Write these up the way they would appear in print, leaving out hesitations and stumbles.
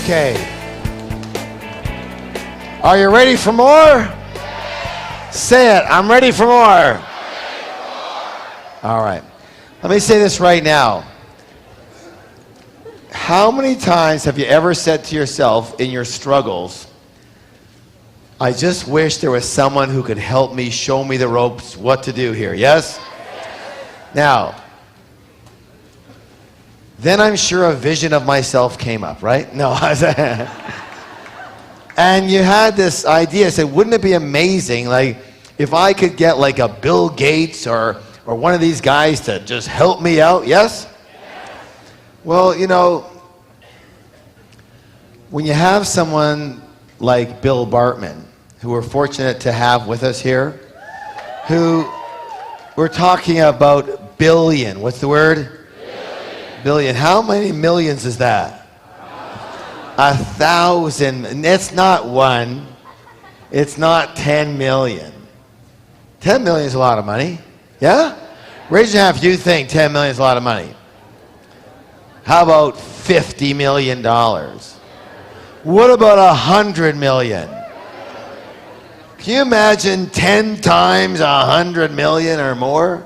Okay. Are you ready for more? Say it. I'm ready for more. All right. Let me say this right now. How many times have you ever said to yourself in your struggles, I just wish there was someone who could help me, show me the ropes, what to do here, yes? Now, then I'm sure a vision of myself came up, right? No. And you had this idea, said, wouldn't it be amazing, like, if I could get like a Bill Gates or one of these guys to just help me out, yes? Well, you know, when you have someone like Bill Bartman, who we're fortunate to have with us here, who we're talking about billion. What's the word? Billion. How many millions is that? 1,000. And it's not one. It's not 10 million. 10 million is a lot of money. Yeah? Raise your hand if you think 10 million is a lot of money. How about $50 million? What about 100 million? Can you imagine 10 times 100 million or more?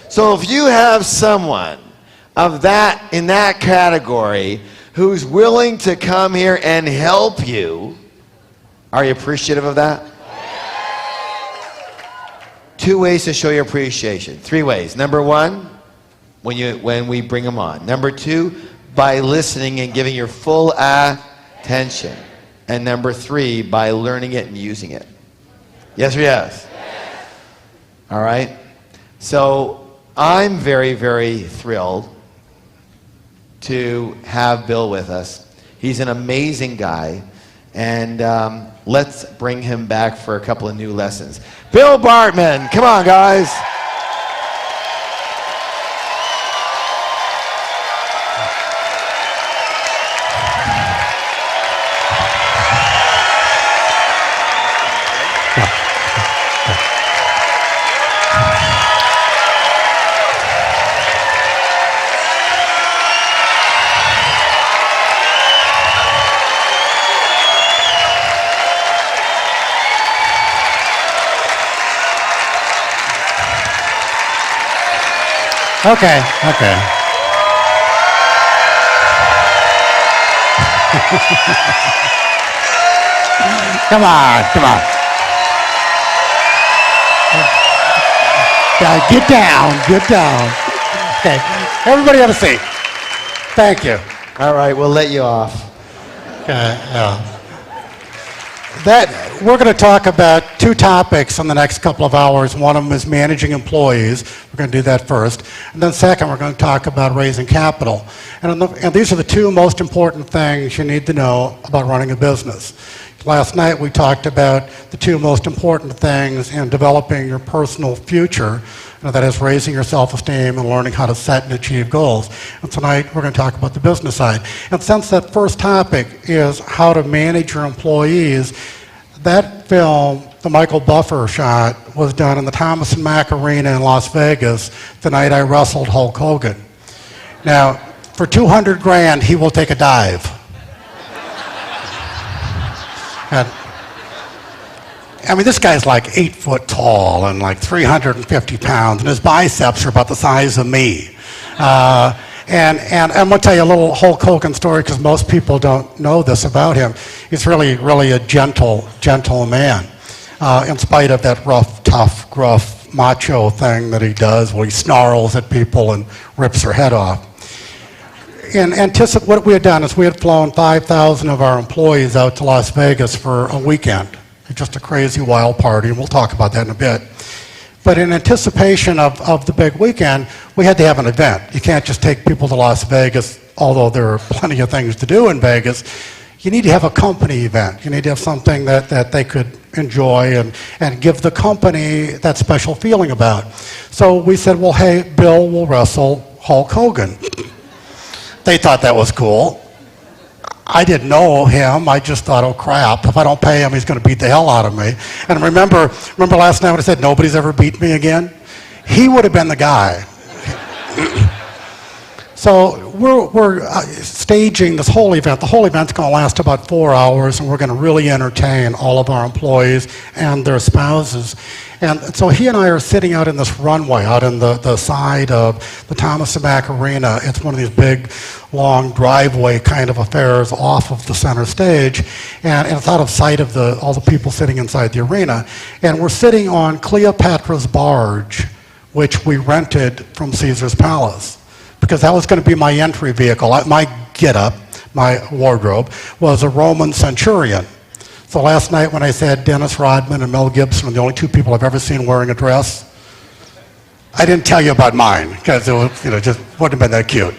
So if you have someone of that, in that category, who's willing to come here and help you, are you appreciative of that? 2 ways to show your appreciation. 3 ways. Number 1, when we bring them on. Number 2, by listening and giving your full attention. And number 3, by learning it and using it. Yes or yes? Yes. All right. So I'm very, very thrilled to have Bill with us. He's an amazing guy. And let's bring him back for a couple of new lessons. Bill Bartman, come on, guys. Okay. Come on. Get down. Okay, everybody have a seat. Thank you. All right, we'll let you off. We're going to talk about 2 topics in the next couple of hours. One of them is managing employees. We're going to do that first. And then second, we're going to talk about raising capital. And these are the 2 most important things you need to know about running a business. Last night we talked about the 2 most important things in developing your personal future, and that is raising your self-esteem and learning how to set and achieve goals. And tonight we're going to talk about the business side. And since that first topic is how to manage your employees, that film, the Michael Buffer shot, was done in the Thomas and Mack Arena in Las Vegas the night I wrestled Hulk Hogan. Now, for $200,000, he will take a dive. And, I mean, this guy's like 8 foot tall and like 350 pounds, and his biceps are about the size of me. And I'm going to tell you a little Hulk Hogan story because most people don't know this about him. He's really a gentle man, in spite of that rough, tough, gruff, macho thing that he does where he snarls at people and rips their head off. What we had done is we had flown 5,000 of our employees out to Las Vegas for a weekend. Just a crazy, wild party, and we'll talk about that in a bit. But in anticipation of the big weekend, we had to have an event. You can't just take people to Las Vegas, although there are plenty of things to do in Vegas. You need to have a company event. You need to have something that they could enjoy and give the company that special feeling about. So we said, well, hey, Bill will wrestle Hulk Hogan. They thought that was cool. I didn't know him. I just thought, oh crap, if I don't pay him, he's going to beat the hell out of me. And remember last night when I said nobody's ever beat me again? He would have been the guy. So we're staging this whole event. The whole event's going to last about 4 hours, and we're going to really entertain all of our employees and their spouses. And so he and I are sitting out in this runway, out in the side of the Thomas and Mack Arena. It's one of these big, long driveway kind of affairs off of the center stage, and it's out of sight of all the people sitting inside the arena. And we're sitting on Cleopatra's barge, which we rented from Caesar's Palace, because that was going to be my entry vehicle. My get-up, my wardrobe, was a Roman centurion. So last night when I said Dennis Rodman and Mel Gibson are the only two people I've ever seen wearing a dress, I didn't tell you about mine, because it was, just wouldn't have been that cute.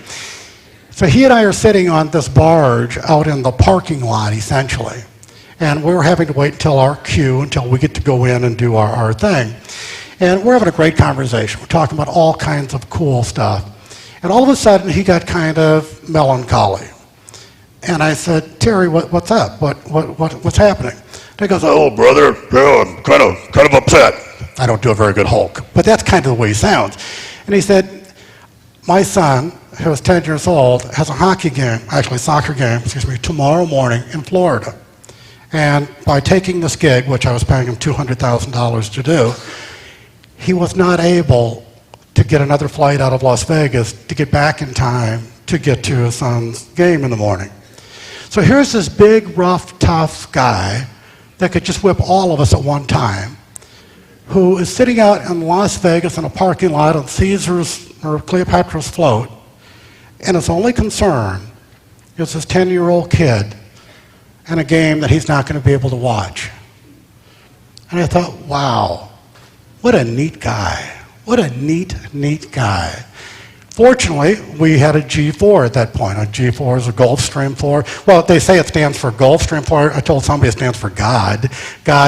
So he and I are sitting on this barge out in the parking lot, essentially. And we're having to wait until our cue, until we get to go in and do our thing. And we're having a great conversation. We're talking about all kinds of cool stuff. And all of a sudden, he got kind of melancholy. And I said, Terry, what's up? What's happening? And he goes, oh, brother, yeah, I'm kind of upset. I don't do a very good Hulk, but that's kind of the way he sounds. And he said, my son, who is 10 years old, has a soccer game, tomorrow morning in Florida. And by taking this gig, which I was paying him $200,000 to do, he was not able to get another flight out of Las Vegas to get back in time to get to his son's game in the morning. So here's this big, rough, tough guy that could just whip all of us at one time, who is sitting out in Las Vegas in a parking lot on Caesar's or Cleopatra's float, and his only concern is his 10-year-old kid and a game that he's not going to be able to watch. And I thought, wow, what a neat guy. What a neat guy. Fortunately, we had a G4 at that point. A G4 is a Gulfstream 4. Well, they say it stands for Gulfstream 4. I told somebody it stands for God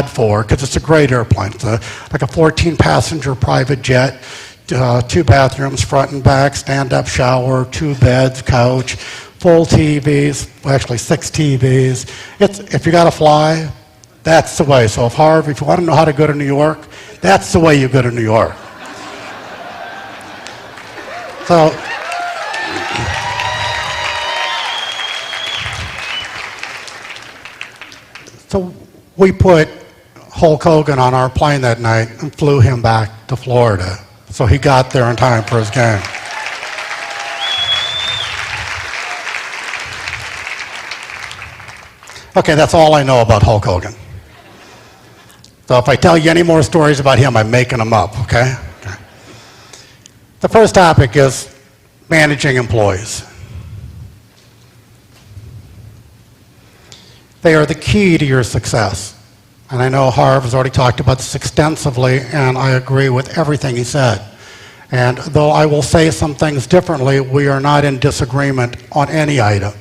4, because it's a great airplane. It's like a 14-passenger private jet, 2 bathrooms, front and back, stand-up shower, 2 beds, couch, full TVs, actually 6 TVs. If you got to fly, that's the way. So if you want to know how to go to New York, that's the way you go to New York. So we put Hulk Hogan on our plane that night and flew him back to Florida. So he got there in time for his game. Okay, that's all I know about Hulk Hogan. So if I tell you any more stories about him, I'm making them up, okay? The first topic is managing employees. They are the key to your success. And I know Harv has already talked about this extensively, and I agree with everything he said. And though I will say some things differently, we are not in disagreement on any item.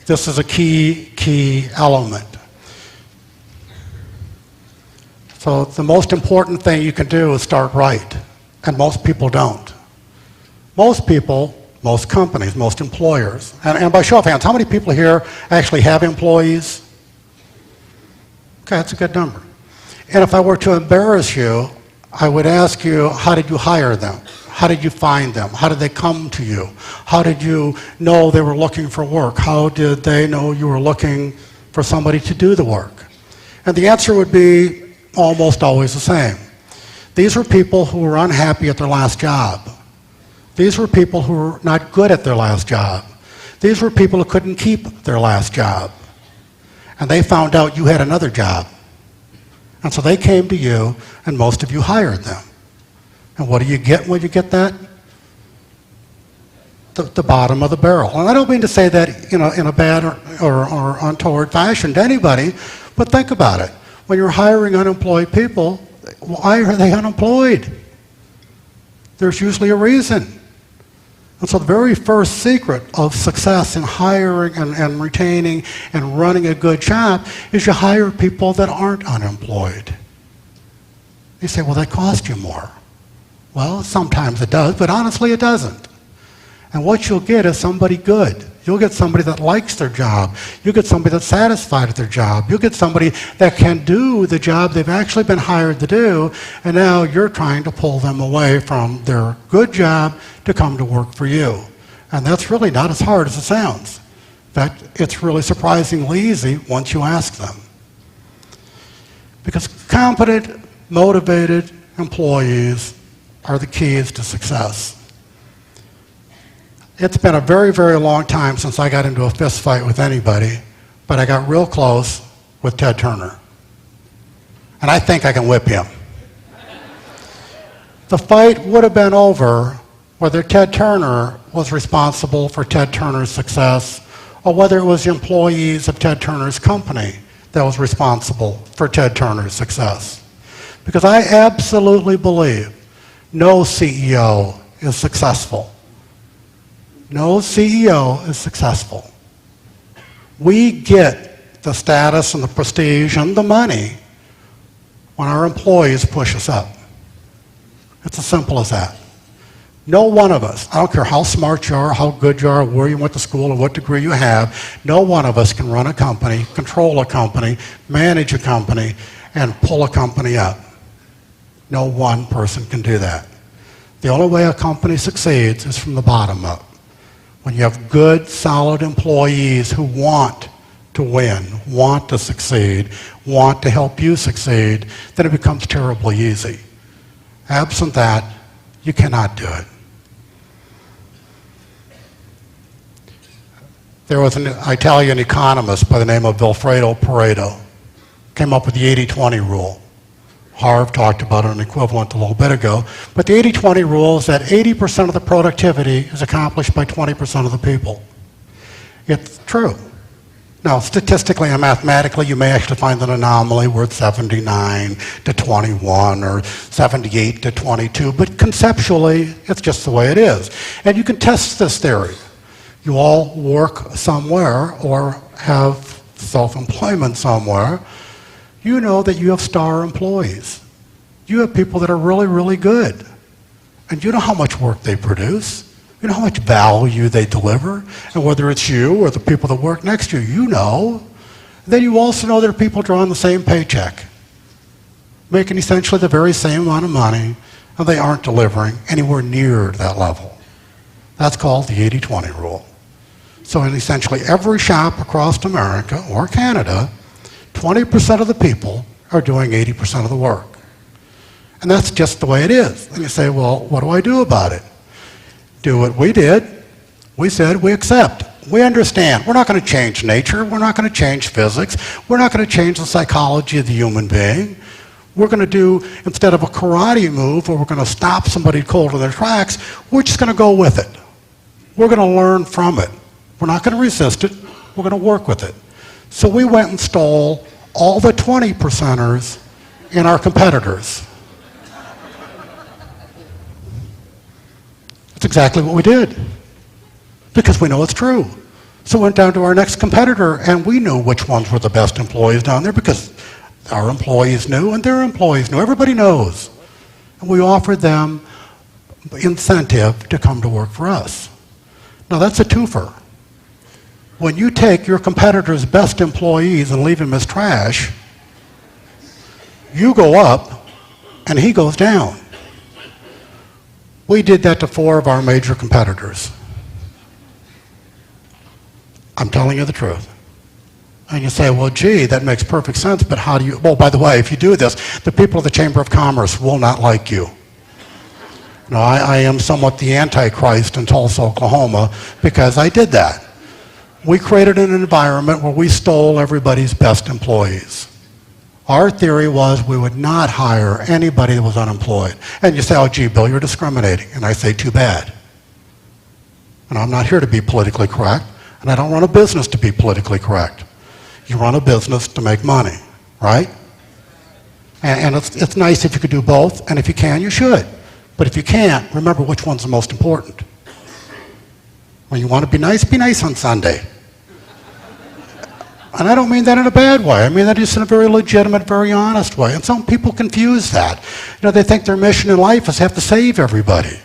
This is a key element. So the most important thing you can do is start right, and most people don't. Most people, most companies, most employers, and by show of hands, how many people here actually have employees? Okay, that's a good number. And if I were to embarrass you, I would ask you, how did you hire them? How did you find them? How did they come to you? How did you know they were looking for work? How did they know you were looking for somebody to do the work? And the answer would be almost always the same. These were people who were unhappy at their last job. These were people who were not good at their last job. These were people who couldn't keep their last job. And they found out you had another job. And so they came to you, and most of you hired them. And what do you get when you get that? The bottom of the barrel. And I don't mean to say that in a bad or untoward fashion to anybody, but think about it. When you're hiring unemployed people, why are they unemployed? There's usually a reason. And so the very first secret of success in hiring and retaining and running a good shop is you hire people that aren't unemployed. You say, well, that costs you more. Well, sometimes it does, but honestly it doesn't. And what you'll get is somebody good. You'll get somebody that likes their job. You'll get somebody that's satisfied with their job. You'll get somebody that can do the job they've actually been hired to do, and now you're trying to pull them away from their good job to come to work for you. And that's really not as hard as it sounds. In fact, it's really surprisingly easy once you ask them. Because competent, motivated employees are the keys to success. It's been a very, very long time since I got into a fist fight with anybody, but I got real close with Ted Turner. And I think I can whip him. The fight would have been over whether Ted Turner was responsible for Ted Turner's success or whether it was the employees of Ted Turner's company that was responsible for Ted Turner's success. Because I absolutely believe no CEO is successful. No CEO is successful. We get the status and the prestige and the money when our employees push us up. It's as simple as that. No one of us, I don't care how smart you are, how good you are, where you went to school, or what degree you have, no one of us can run a company, control a company, manage a company, and pull a company up. No one person can do that. The only way a company succeeds is from the bottom up. When you have good, solid employees who want to win, want to succeed, want to help you succeed, then it becomes terribly easy. Absent that, you cannot do it. There was an Italian economist by the name of Vilfredo Pareto, came up with the 80-20 rule. Harv talked about an equivalent a little bit ago, but the 80-20 rule is that 80% of the productivity is accomplished by 20% of the people. It's true. Now, statistically and mathematically, you may actually find an anomaly where it's 79 to 21 or 78 to 22, but conceptually, it's just the way it is. And you can test this theory. You all work somewhere or have self-employment somewhere. You know that you have star employees. You have people that are really, really good. And you know how much work they produce. You know how much value they deliver. And whether it's you or the people that work next to you, you know. Then you also know there are people drawing the same paycheck, making essentially the very same amount of money, and they aren't delivering anywhere near that level. That's called the 80-20 rule. So in essentially every shop across America or Canada, 20% of the people are doing 80% of the work. And that's just the way it is. And you say, well, what do I do about it? Do what we did. We said we accept. We understand. We're not going to change nature. We're not going to change physics. We're not going to change the psychology of the human being. We're going to do, instead of a karate move where we're going to stop somebody cold in their tracks, we're just going to go with it. We're going to learn from it. We're not going to resist it. We're going to work with it. So we went and stole all the 20%ers in our competitors. That's exactly what we did, because we know it's true. So we went down to our next competitor, and we knew which ones were the best employees down there because our employees knew and their employees knew. Everybody knows. And we offered them incentive to come to work for us. Now that's a twofer. When you take your competitor's best employees and leave him as trash, you go up and he goes down. We did that to 4 of our major competitors. I'm telling you the truth. And you say, well, gee, that makes perfect sense, but how do you... Well, by the way, if you do this, the people of the Chamber of Commerce will not like you. Now, I am somewhat the Antichrist in Tulsa, Oklahoma, because I did that. We created an environment where we stole everybody's best employees. Our theory was we would not hire anybody that was unemployed. And you say, oh, gee, Bill, you're discriminating. And I say, too bad. And I'm not here to be politically correct, and I don't run a business to be politically correct. You run a business to make money, right? And it's nice if you could do both, and if you can, you should. But if you can't, remember which one's the most important. When you want to be nice on Sunday. And I don't mean that in a bad way. I mean that just in a very legitimate, very honest way. And some people confuse that. You know, they think their mission in life is to have to save everybody.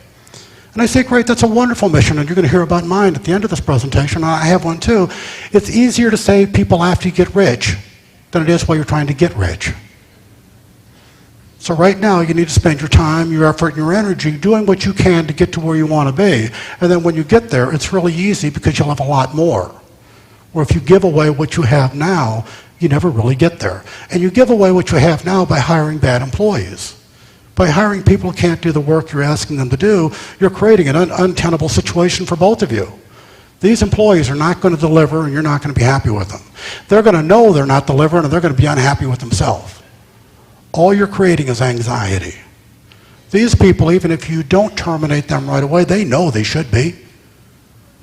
And I say, great, that's a wonderful mission, and you're going to hear about mine at the end of this presentation. I have one too. It's easier to save people after you get rich than it is while you're trying to get rich. So right now, you need to spend your time, your effort, and your energy doing what you can to get to where you want to be. And then when you get there, it's really easy because you'll have a lot more. Or if you give away what you have now, you never really get there. And you give away what you have now by hiring bad employees. By hiring people who can't do the work you're asking them to do, you're creating an untenable situation for both of you. These employees are not going to deliver, and you're not going to be happy with them. They're going to know they're not delivering, and they're going to be unhappy with themselves. All you're creating is anxiety. These people, even if you don't terminate them right away, they know they should be.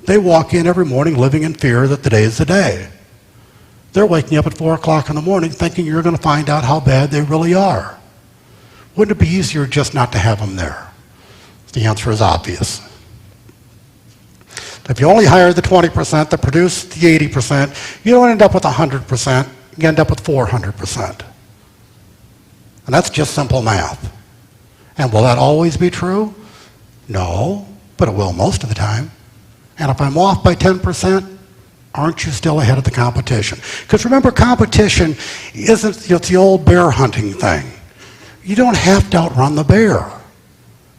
They walk in every morning living in fear that today is the day. They're waking up at 4 o'clock in the morning thinking you're going to find out how bad they really are. Wouldn't it be easier just not to have them there? The answer is obvious. If you only hire the 20% that produce the 80%, you don't end up with 100%, you end up with 400%. And that's just simple math. And will that always be true? No, but it will most of the time. And if I'm off by 10%, aren't you still ahead of the competition? Because remember, competition isn't the old bear hunting thing. You don't have to outrun the bear.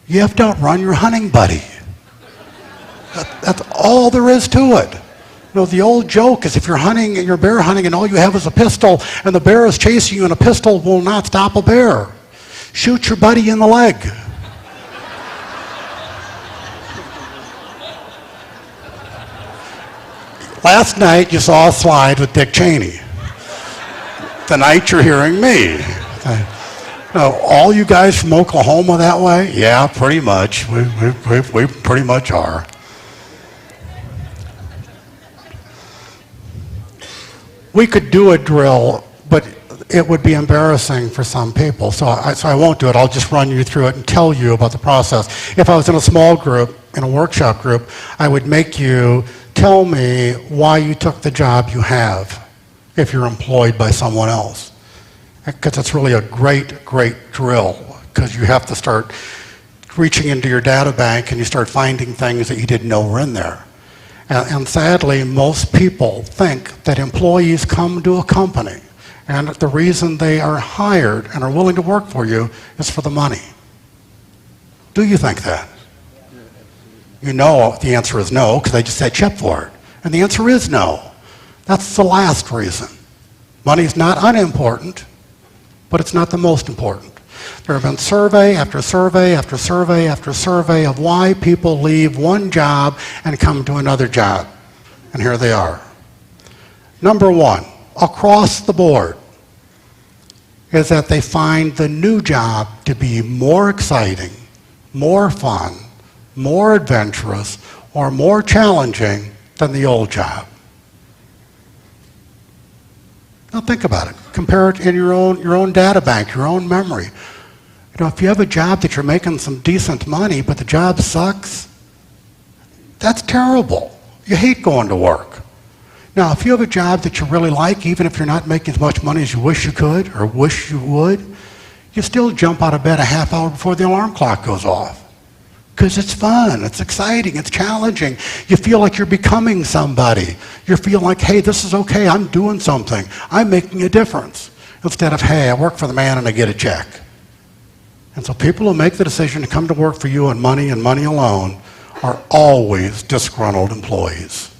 You have to outrun your hunting buddy. That's all there is to it. You know, the old joke is if you're hunting and you're bear hunting and all you have is a pistol and the bear is chasing you and a pistol will not stop a bear. Shoot your buddy in the leg. Last night you saw a slide with Dick Cheney. Tonight you're hearing me. All you guys from Oklahoma that way? Yeah, pretty much. We pretty much are. We could do a drill, but it would be embarrassing for some people. So I won't do it. I'll just run you through it and tell you about the process. If I was in a small group, in a workshop group, I would make you tell me why you took the job you have if you're employed by someone else. Because it's really a great, great drill, because you have to start reaching into your data bank and you start finding things that you didn't know were in there. And sadly, most people think that employees come to a company and the reason they are hired and are willing to work for you is for the money. Do you think that? You know the answer is no, because I just said check for it. And the answer is no. That's the last reason. Money's not unimportant, but it's not the most important. There have been survey after survey after survey after survey of why people leave one job and come to another job. And here they are. Number one, across the board, is that they find the new job to be more exciting, more fun, more adventurous, or more challenging than the old job. Now think about it. Compare it in your own data bank, your own memory. You know, if you have a job that you're making some decent money, but the job sucks, that's terrible. You hate going to work. Now, if you have a job that you really like, even if you're not making as much money as you wish you could or wish you would, you still jump out of bed a half hour before the alarm clock goes off. Because it's fun, it's exciting, it's challenging. You feel like you're becoming somebody. You feel like, hey, this is okay, I'm doing something. I'm making a difference. Instead of, hey, I work for the man and I get a check. And so people who make the decision to come to work for you and money alone are always disgruntled employees.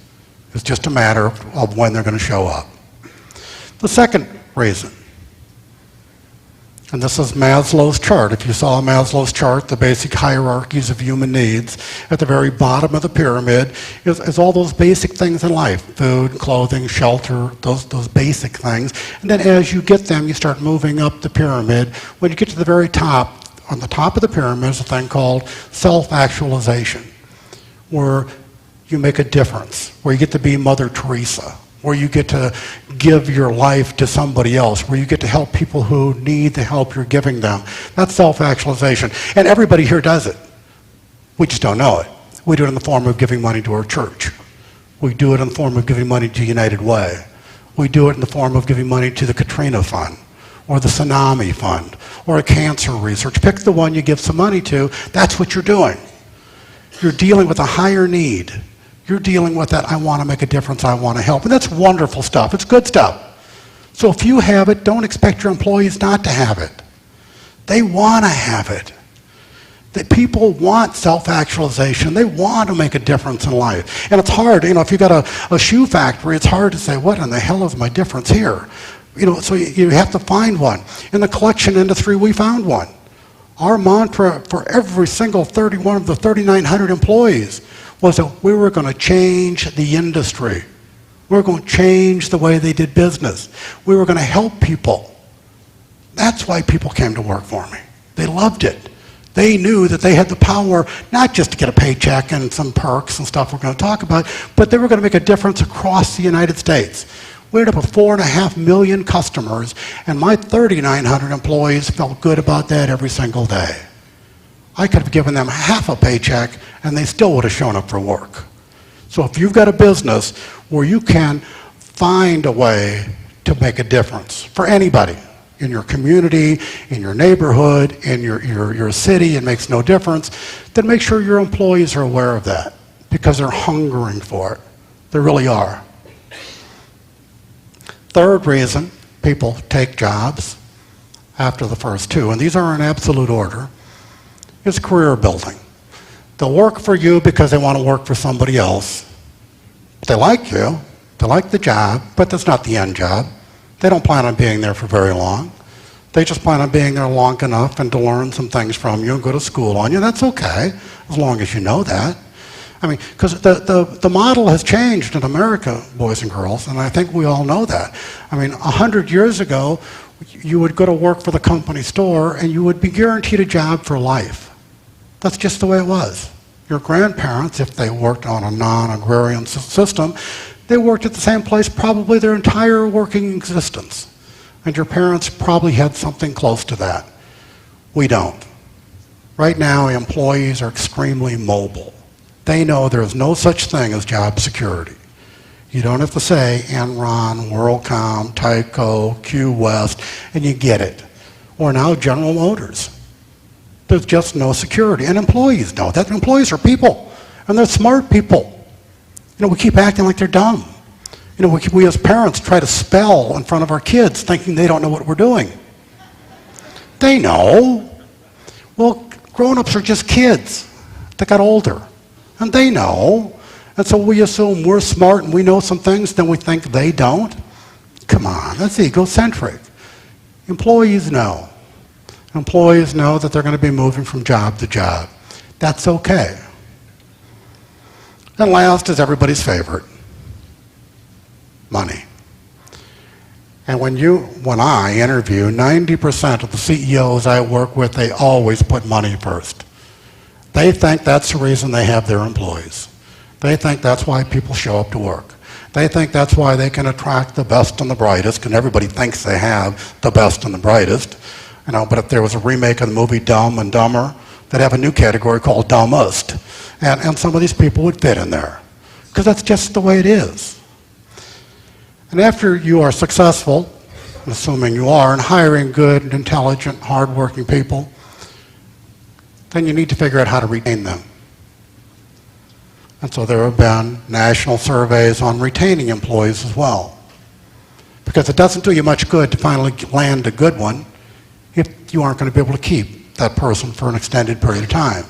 It's just a matter of when they're going to show up. The second reason, and this is Maslow's chart. If you saw Maslow's chart, the basic hierarchies of human needs, at the very bottom of the pyramid is all those basic things in life: food, clothing, shelter, those basic things. And then as you get them, you start moving up the pyramid. When you get to the very top, on the top of the pyramid is a thing called self-actualization, where you make a difference, where you get to be Mother Teresa, where you get to give your life to somebody else, where you get to help people who need the help you're giving them. That's self-actualization. And everybody here does it. We just don't know it. We do it in the form of giving money to our church. We do it in the form of giving money to United Way. We do it in the form of giving money to the Katrina Fund, or the Tsunami Fund, or a cancer research. Pick the one you give some money to. That's what you're doing. You're dealing with a higher need. You're dealing with that, I want to make a difference, I want to help. And that's wonderful stuff. It's good stuff. So if you have it, don't expect your employees not to have it. They want to have it. That people want self-actualization. They want to make a difference in life. And it's hard, if you've got a shoe factory, it's hard to say, what in the hell is my difference here? So you have to find one. In the collection industry, we found one. Our mantra for every single 31 of the 3,900 employees was that we were going to change the industry. We were going to change the way they did business. We were going to help people. That's why people came to work for me. They loved it. They knew that they had the power not just to get a paycheck and some perks and stuff we're going to talk about, but they were going to make a difference across the United States. We ended up with 4.5 million customers, and my 3,900 employees felt good about that every single day. I could have given them half a paycheck, and they still would have shown up for work. So if you've got a business where you can find a way to make a difference for anybody, in your community, in your neighborhood, in your city, it makes no difference, then make sure your employees are aware of that because they're hungering for it. They really are. Third reason people take jobs after the first two, and these are in absolute order, is career building. They'll work for you because they want to work for somebody else. They like you, they like the job, but that's not the end job. They don't plan on being there for very long. They just plan on being there long enough and to learn some things from you and go to school on you. That's okay, as long as you know that. I mean, because the model has changed in America, boys and girls, and I think we all know that. I mean, 100 years ago, you would go to work for the company store and you would be guaranteed a job for life. That's just the way it was. Your grandparents, if they worked on a non-agrarian system, they worked at the same place probably their entire working existence. And your parents probably had something close to that. We don't. Right now, employees are extremely mobile. They know there is no such thing as job security. You don't have to say Enron, WorldCom, Tyco, Q West, and you get it. Or now General Motors. There's just no security. And employees know that. Employees are people, and they're smart people. We keep acting like they're dumb. We as parents try to spell in front of our kids thinking they don't know what we're doing. They know. Well, grown-ups are just kids that got older, and they know. And so we assume we're smart and we know some things, then we think they don't. Come on, that's egocentric. Employees know. Employees know that they're going to be moving from job to job. That's okay. And last is everybody's favorite, money. And when I interview 90% of the CEOs I work with, they always put money first. They think that's the reason they have their employees. They think that's why people show up to work. They think that's why they can attract the best and the brightest, and everybody thinks they have the best and the brightest. But if there was a remake of the movie Dumb and Dumber, they'd have a new category called Dumbest. And some of these people would fit in there, because that's just the way it is. And after you are successful, assuming you are, in hiring good, intelligent, hardworking people, then you need to figure out how to retain them. And so there have been national surveys on retaining employees as well. Because it doesn't do you much good to finally land a good one if you aren't going to be able to keep that person for an extended period of time.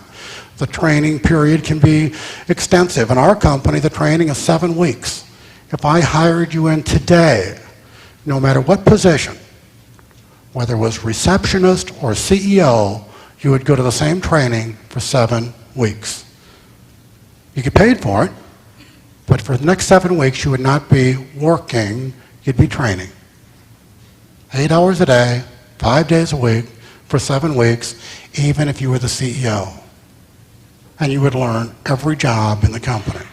The training period can be extensive. In our company, the training is 7 weeks. If I hired you in today, no matter what position, whether it was receptionist or CEO, you would go to the same training for 7 weeks. You get paid for it, but for the next 7 weeks, you would not be working, you'd be training. 8 hours a day, 5 days a week, for 7 weeks, even if you were the CEO. And you would learn every job in the company.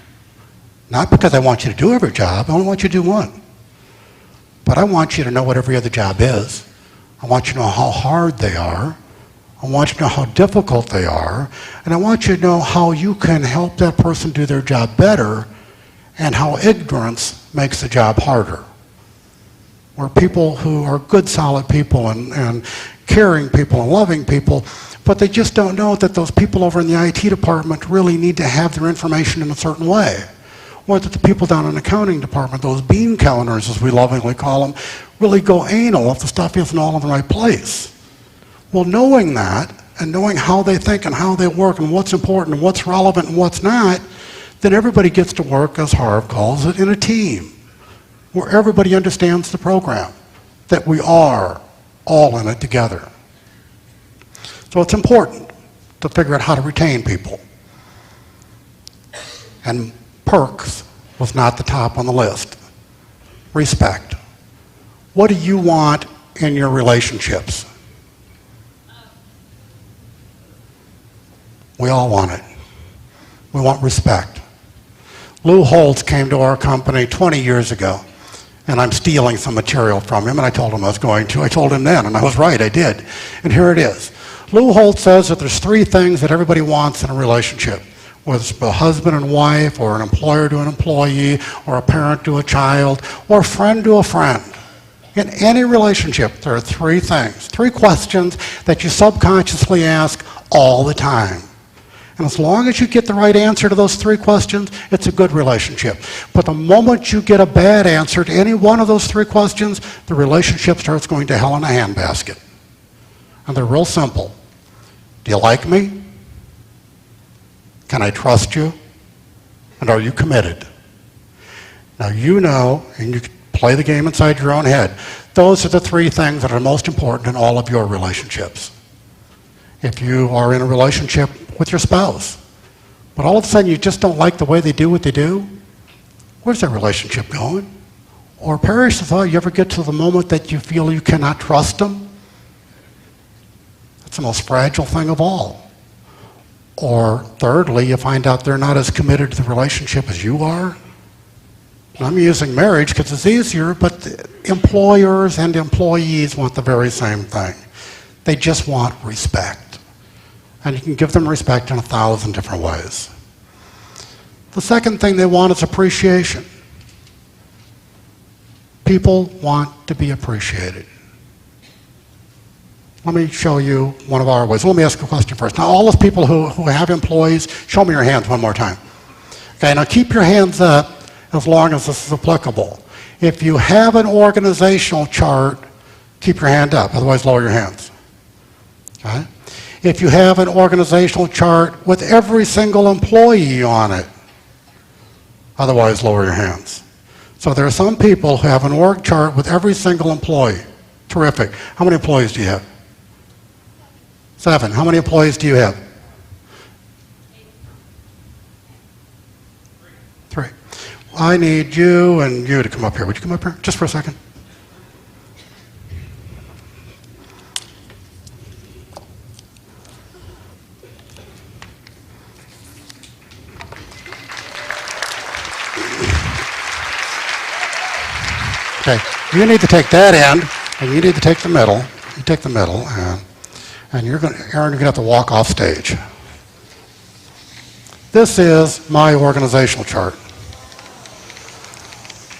Not because I want you to do every job, I only want you to do one. But I want you to know what every other job is. I want you to know how hard they are. I want you to know how difficult they are. And I want you to know how you can help that person do their job better and how ignorance makes the job harder. We're people who are good, solid people and caring people and loving people, but they just don't know that those people over in the IT department really need to have their information in a certain way. Or that the people down in the accounting department, those bean counters as we lovingly call them, really go anal if the stuff isn't all in the right place. Well, knowing that, and knowing how they think and how they work and what's important and what's relevant and what's not, then everybody gets to work, as Harv calls it, in a team, where everybody understands the program, that we are all in it together. So it's important to figure out how to retain people. And perks was not the top on the list. Respect. What do you want in your relationships? We all want it. We want respect. Lou Holtz came to our company 20 years ago, and I'm stealing some material from him, and I told him I was going to. I told him then, and I was right, I did. And here it is. Lou Holtz says that there's three things that everybody wants in a relationship, whether it's a husband and wife, or an employer to an employee, or a parent to a child, or a friend to a friend. In any relationship, there are three things, three questions that you subconsciously ask all the time. And as long as you get the right answer to those three questions, it's a good relationship. But the moment you get a bad answer to any one of those three questions, the relationship starts going to hell in a handbasket. And they're real simple. Do you like me? Can I trust you? And are you committed? Now you know, and you can play the game inside your own head, those are the three things that are most important in all of your relationships. If you are in a relationship with your spouse, but all of a sudden you just don't like the way they do what they do, where's that relationship going? Or perish the thought, you ever get to the moment that you feel you cannot trust them? That's the most fragile thing of all. Or thirdly, you find out they're not as committed to the relationship as you are. And I'm using marriage because it's easier, but employers and employees want the very same thing. They just want respect. And you can give them respect in 1,000 different ways. The second thing they want is appreciation. People want to be appreciated. Let me show you one of our ways. Let me ask a question first. Now, all those people who have employees, show me your hands one more time. Okay, now keep your hands up as long as this is applicable. If you have an organizational chart, keep your hand up, otherwise lower your hands. Okay? If you have an organizational chart with every single employee on it, otherwise lower your hands. So there are some people who have an org chart with every single employee. Terrific. How many employees do you have? 7. How many employees do you have? 3. I need you and you to come up here. Would you come up here just for a second? Okay, you need to take that end, and you need to take the middle. You take the middle, and you're going to, Aaron, you're going to have to walk off stage. This is my organizational chart.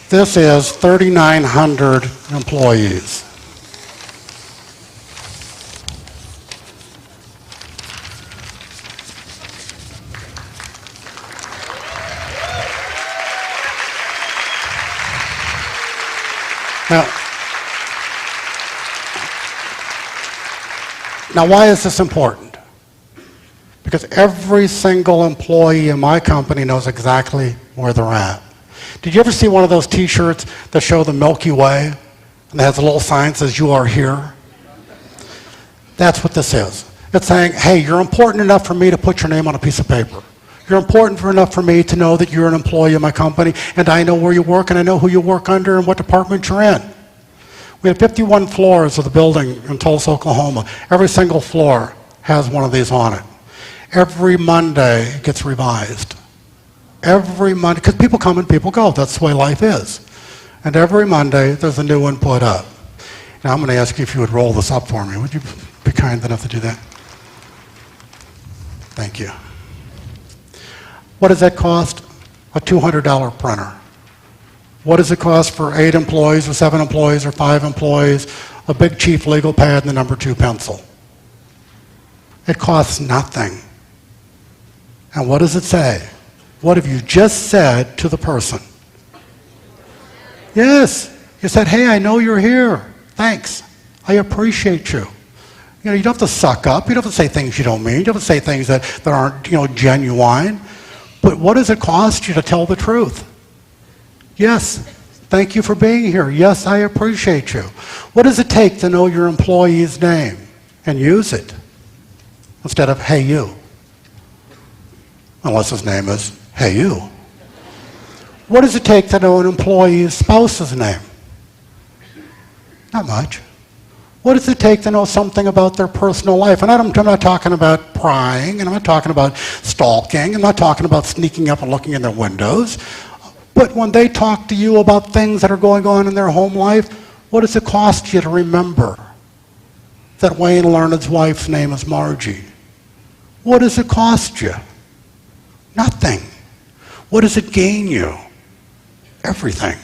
This is 3,900 employees. Now, why is this important? Because every single employee in my company knows exactly where they're at. Did you ever see one of those T-shirts that show the Milky Way and it has a little sign that says, "You are here"? That's what this is. It's saying, hey, you're important enough for me to put your name on a piece of paper. You're important enough for me to know that you're an employee of my company, and I know where you work, and I know who you work under and what department you're in. We have 51 floors of the building in Tulsa, Oklahoma. Every single floor has one of these on it. Every Monday it gets revised. Every Monday, because people come and people go. That's the way life is. And every Monday there's a new one put up. Now I'm going to ask you if you would roll this up for me. Would you be kind enough to do that? Thank you. What does that cost? A $200 printer. What does it cost for 8 employees or 7 employees or 5 employees? A big chief legal pad and the number 2 pencil. It costs nothing. And what does it say? What have you just said to the person? Yes. You said, hey, I know you're here. Thanks. I appreciate you. You don't have to suck up. You don't have to say things you don't mean. You don't have to say things that aren't, genuine. But what does it cost you to tell the truth? Yes, thank you for being here. Yes, I appreciate you. What does it take to know your employee's name and use it instead of, hey, you? Unless his name is, hey, you. What does it take to know an employee's spouse's name? Not much. What does it take to know something about their personal life? And I'm not talking about prying, and I'm not talking about stalking, I'm not talking about sneaking up and looking in their windows. But when they talk to you about things that are going on in their home life, what does it cost you to remember that Wayne Learned's wife's name is Margie? What does it cost you? Nothing. What does it gain you? Everything.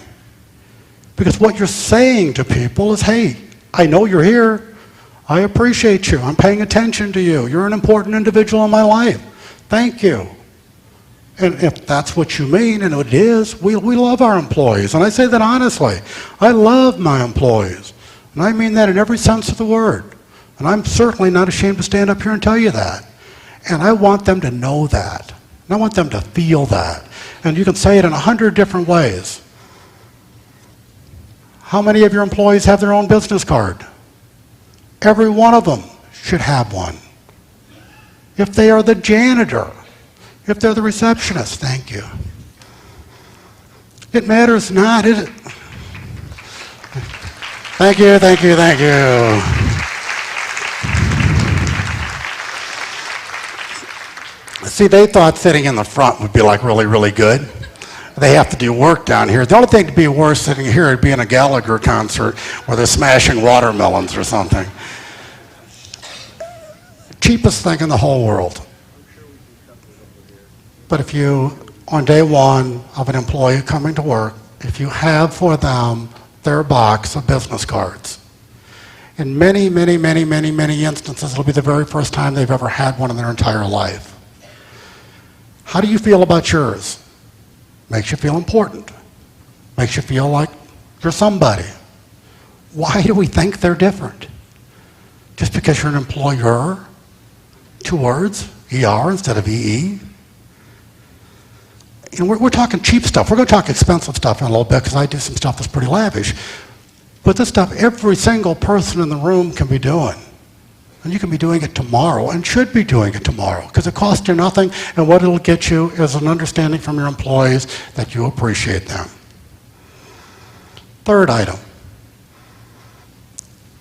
Because what you're saying to people is, hey, I know you're here. I appreciate you. I'm paying attention to you. You're an important individual in my life. Thank you. And if that's what you mean, and it is, we love our employees. And I say that honestly. I love my employees. And I mean that in every sense of the word. And I'm certainly not ashamed to stand up here and tell you that. And I want them to know that. And I want them to feel that. And you can say it in 100 different ways. How many of your employees have their own business card? Every one of them should have one. If they are the janitor, if they're the receptionist, thank you. It matters not, is it? Thank you, thank you, thank you. See, they thought sitting in the front would be like really, really good. They have to do work down here. The only thing to be worse sitting here would be in a Gallagher concert where they're smashing watermelons or something. Cheapest thing in the whole world. But if you, on day one of an employee coming to work, if you have for them their box of business cards, in many, many, many, many, many instances, it'll be the very first time they've ever had one in their entire life. How do you feel about yours? Makes you feel important. Makes you feel like you're somebody. Why do we think they're different? Just because you're an employer? 2 words, ER instead of EE. We're talking cheap stuff. We're going to talk expensive stuff in a little bit because I do some stuff that's pretty lavish. But this stuff every single person in the room can be doing. And you can be doing it tomorrow and should be doing it tomorrow because it costs you nothing, and what it'll get you is an understanding from your employees that you appreciate them. Third item.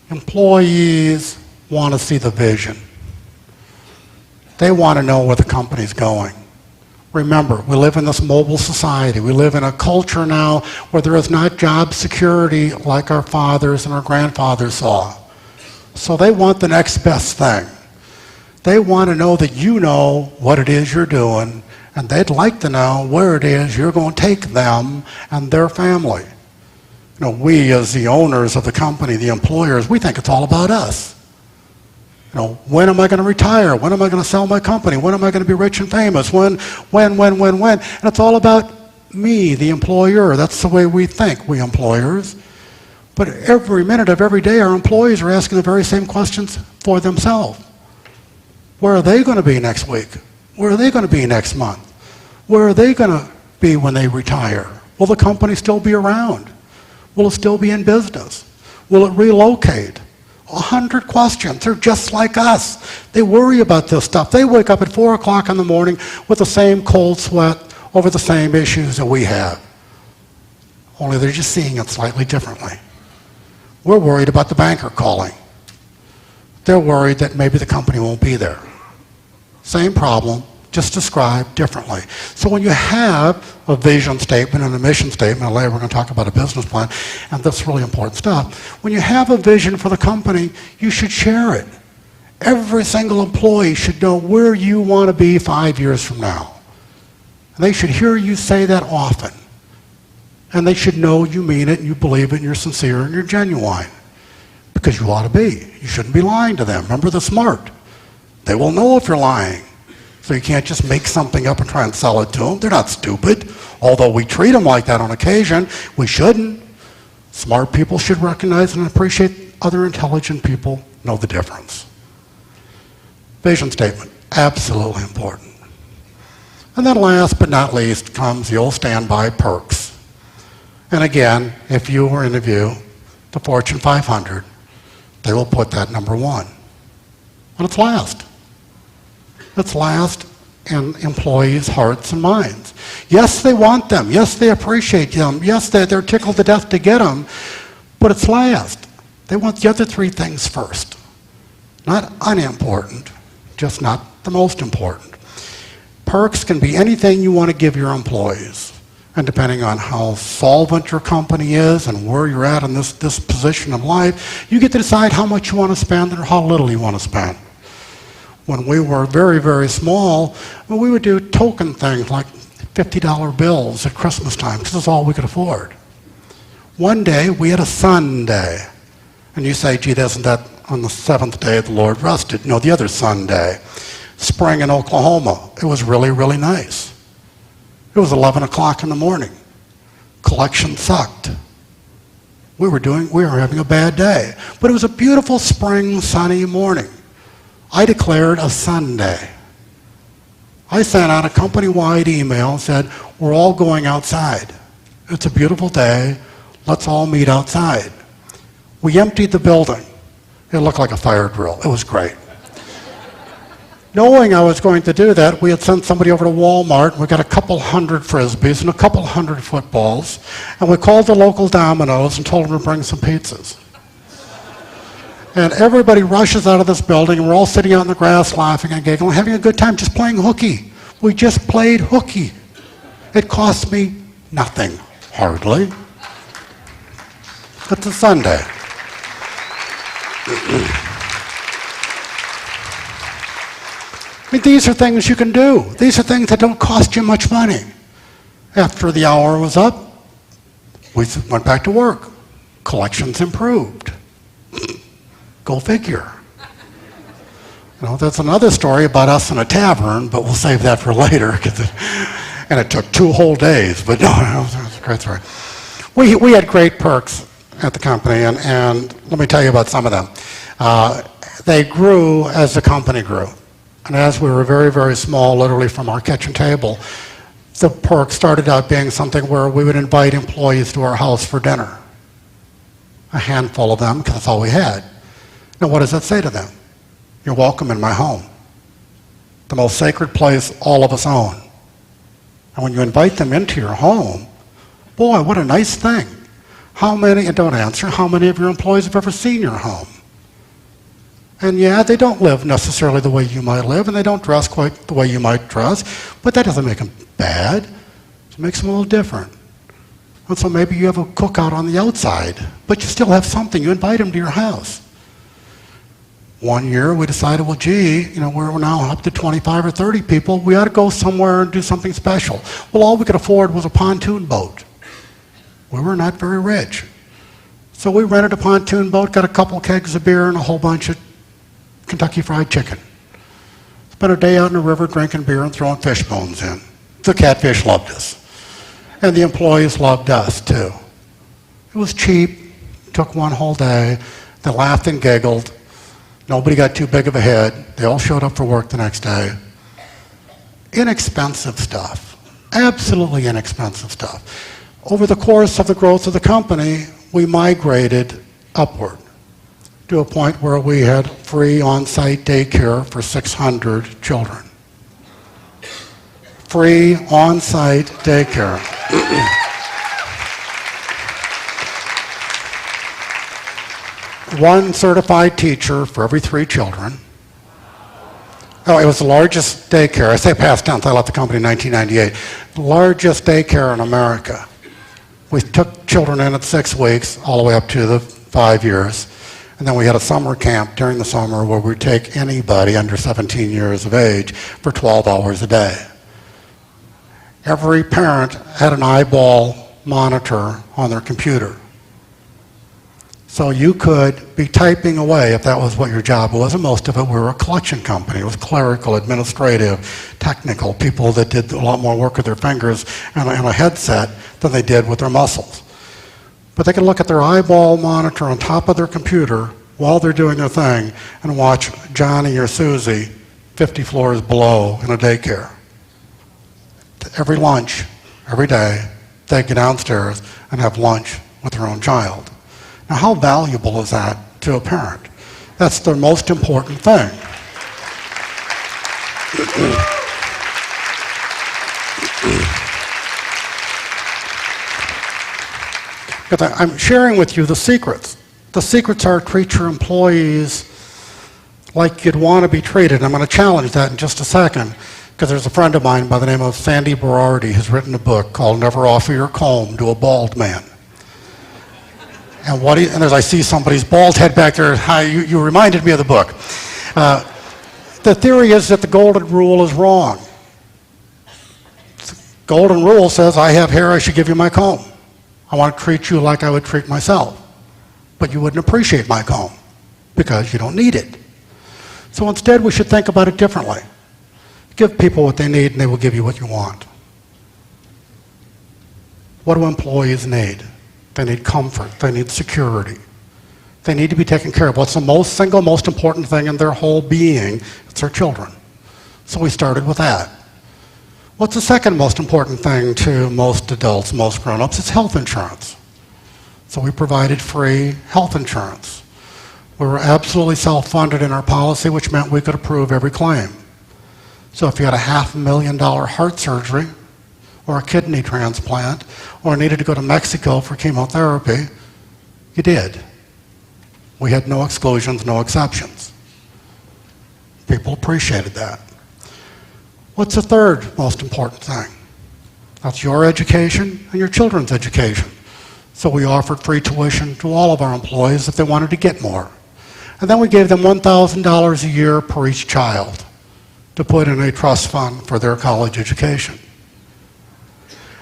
Employees want to see the vision. They want to know where the company's going. Remember, we live in this mobile society. We live in a culture now where there is not job security like our fathers and our grandfathers saw. So they want the next best thing. They want to know that you know what it is you're doing, and they'd like to know where it is you're going to take them and their family. We as the owners of the company, the employers, we think it's all about us. When am I going to retire? When am I going to sell my company? When am I going to be rich and famous? When? And it's all about me, the employer. That's the way we think, we employers. But every minute of every day, our employees are asking the very same questions for themselves. Where are they going to be next week? Where are they going to be next month? Where are they going to be when they retire? Will the company still be around? Will it still be in business? Will it relocate? 100 questions. They're just like us. They worry about this stuff. They wake up at 4 o'clock in the morning with the same cold sweat over the same issues that we have. Only they're just seeing it slightly differently. We're worried about the banker calling. They're worried that maybe the company won't be there. Same problem, just described differently. So when you have a vision statement and a mission statement, and later we're going to talk about a business plan, and that's really important stuff. When you have a vision for the company, you should share it. Every single employee should know where you want to be 5 years from now. And they should hear you say that often. And they should know you mean it, and you believe it, and you're sincere, and you're genuine. Because you ought to be. You shouldn't be lying to them. Remember, they're smart. They will know if you're lying. So you can't just make something up and try and sell it to them. They're not stupid. Although we treat them like that on occasion, we shouldn't. Smart people should recognize and appreciate other intelligent people know the difference. Vision statement, absolutely important. And then last but not least comes the old standby perks. And again, if you were interview the Fortune 500, they will put that number one. And it's last. It's last in employees' hearts and minds. Yes, they want them. Yes, they appreciate them. Yes, they're tickled to death to get them. But it's last. They want the other three things first. Not unimportant, just not the most important. Perks can be anything you want to give your employees. And depending on how solvent your company is and where you're at in this position of life, you get to decide how much you want to spend or how little you want to spend. When we were very, very small, we would do token things like $50 bills at Christmas time because that's all we could afford. One day, we had a Sunday. And you say, gee, isn't that on the seventh day the Lord rested? No, the other Sunday. Spring in Oklahoma. It was really, really nice. It was 11 o'clock in the morning. Collection sucked. We were having a bad day. But it was a beautiful spring, sunny morning. I declared a Sunday. I sent out a company-wide email and said, we're all going outside. It's a beautiful day. Let's all meet outside. We emptied the building. It looked like a fire drill. It was great. Knowing I was going to do that, we had sent somebody over to Walmart. We got a couple hundred Frisbees and a couple hundred footballs. And we called the local Domino's and told them to bring some pizzas. And everybody rushes out of this building, and we're all sitting out in the grass laughing and giggling, having a good time just playing hooky. We just played hooky. It cost me nothing, hardly. It's a Sunday. I mean, these are things you can do. These are things that don't cost you much money. After the hour was up, we went back to work. Collections improved. Go figure. You know, that's another story about us in a tavern, but we'll save that for later. And it took 2 whole days, but no, it was a great story. We had great perks at the company, and let me tell you about some of them. They grew as the company grew. And as we were very, very small, literally from our kitchen table, the perks started out being something where we would invite employees to our house for dinner. A handful of them, because that's all we had. Now, what does that say to them? You're welcome in my home. The most sacred place all of us own. And when you invite them into your home, boy, what a nice thing. How many, and don't answer, how many of your employees have ever seen your home? And yeah, they don't live necessarily the way you might live, and they don't dress quite the way you might dress, but that doesn't make them bad. It makes them a little different. And so maybe you have a cookout on the outside, but you still have something. You invite them to your house. One year we decided, well, gee, you know, we're now up to 25 or 30 people. We ought to go somewhere and do something special. Well, all we could afford was a pontoon boat. We were not very rich. So we rented a pontoon boat, got a couple kegs of beer and a whole bunch of Kentucky Fried Chicken. Spent a day out in the river drinking beer and throwing fish bones in. The catfish loved us. And the employees loved us, too. It was cheap. Took one whole day. They laughed and giggled. Nobody got too big of a head. They all showed up for work the next day. Inexpensive stuff. Absolutely inexpensive stuff. Over the course of the growth of the company, we migrated upward to a point where we had free on-site daycare for 600 children. Free on-site daycare. One certified teacher for every 3 children. Oh, it was the largest daycare. I say past tense, I left the company in 1998. The largest daycare in America. We took children in at 6 weeks, all the way up to the 5 years. And then we had a summer camp during the summer where we'd take anybody under 17 years of age for 12 hours a day. Every parent had an eyeball monitor on their computer. So you could be typing away if that was what your job was, and most of it, we were a collection company. It was clerical, administrative, technical, people that did a lot more work with their fingers and a headset than they did with their muscles. But they could look at their eyeball monitor on top of their computer while they're doing their thing and watch Johnny or Susie 50 floors below in a daycare. Every lunch, every day, they get downstairs and have lunch with their own child. Now, how valuable is that to a parent? That's the most important thing. Because I'm sharing with you the secrets. The secrets are treat your employees like you'd want to be treated. I'm going to challenge that in just a second, because there's a friend of mine by the name of Sandy Berardi who's written a book called Never Offer Your Comb to a Bald Man. And as I see somebody's bald head back there, hi, you reminded me of the book. The theory is that the golden rule is wrong. The golden rule says, I have hair, I should give you my comb. I want to treat you like I would treat myself. But you wouldn't appreciate my comb because you don't need it. So instead, we should think about it differently. Give people what they need, and they will give you what you want. What do employees need? They need comfort. They need security. They need to be taken care of. What's the single most important thing in their whole being? It's their children. So we started with that. What's the second most important thing to most adults, most grown-ups? It's health insurance. So we provided free health insurance. We were absolutely self-funded in our policy, which meant we could approve every claim. So if you had a $500,000 heart surgery, or a kidney transplant, or needed to go to Mexico for chemotherapy, you did. We had no exclusions, no exceptions. People appreciated that. What's the third most important thing? That's your education and your children's education. So we offered free tuition to all of our employees if they wanted to get more. And then we gave them $1,000 a year per each child to put in a trust fund for their college education.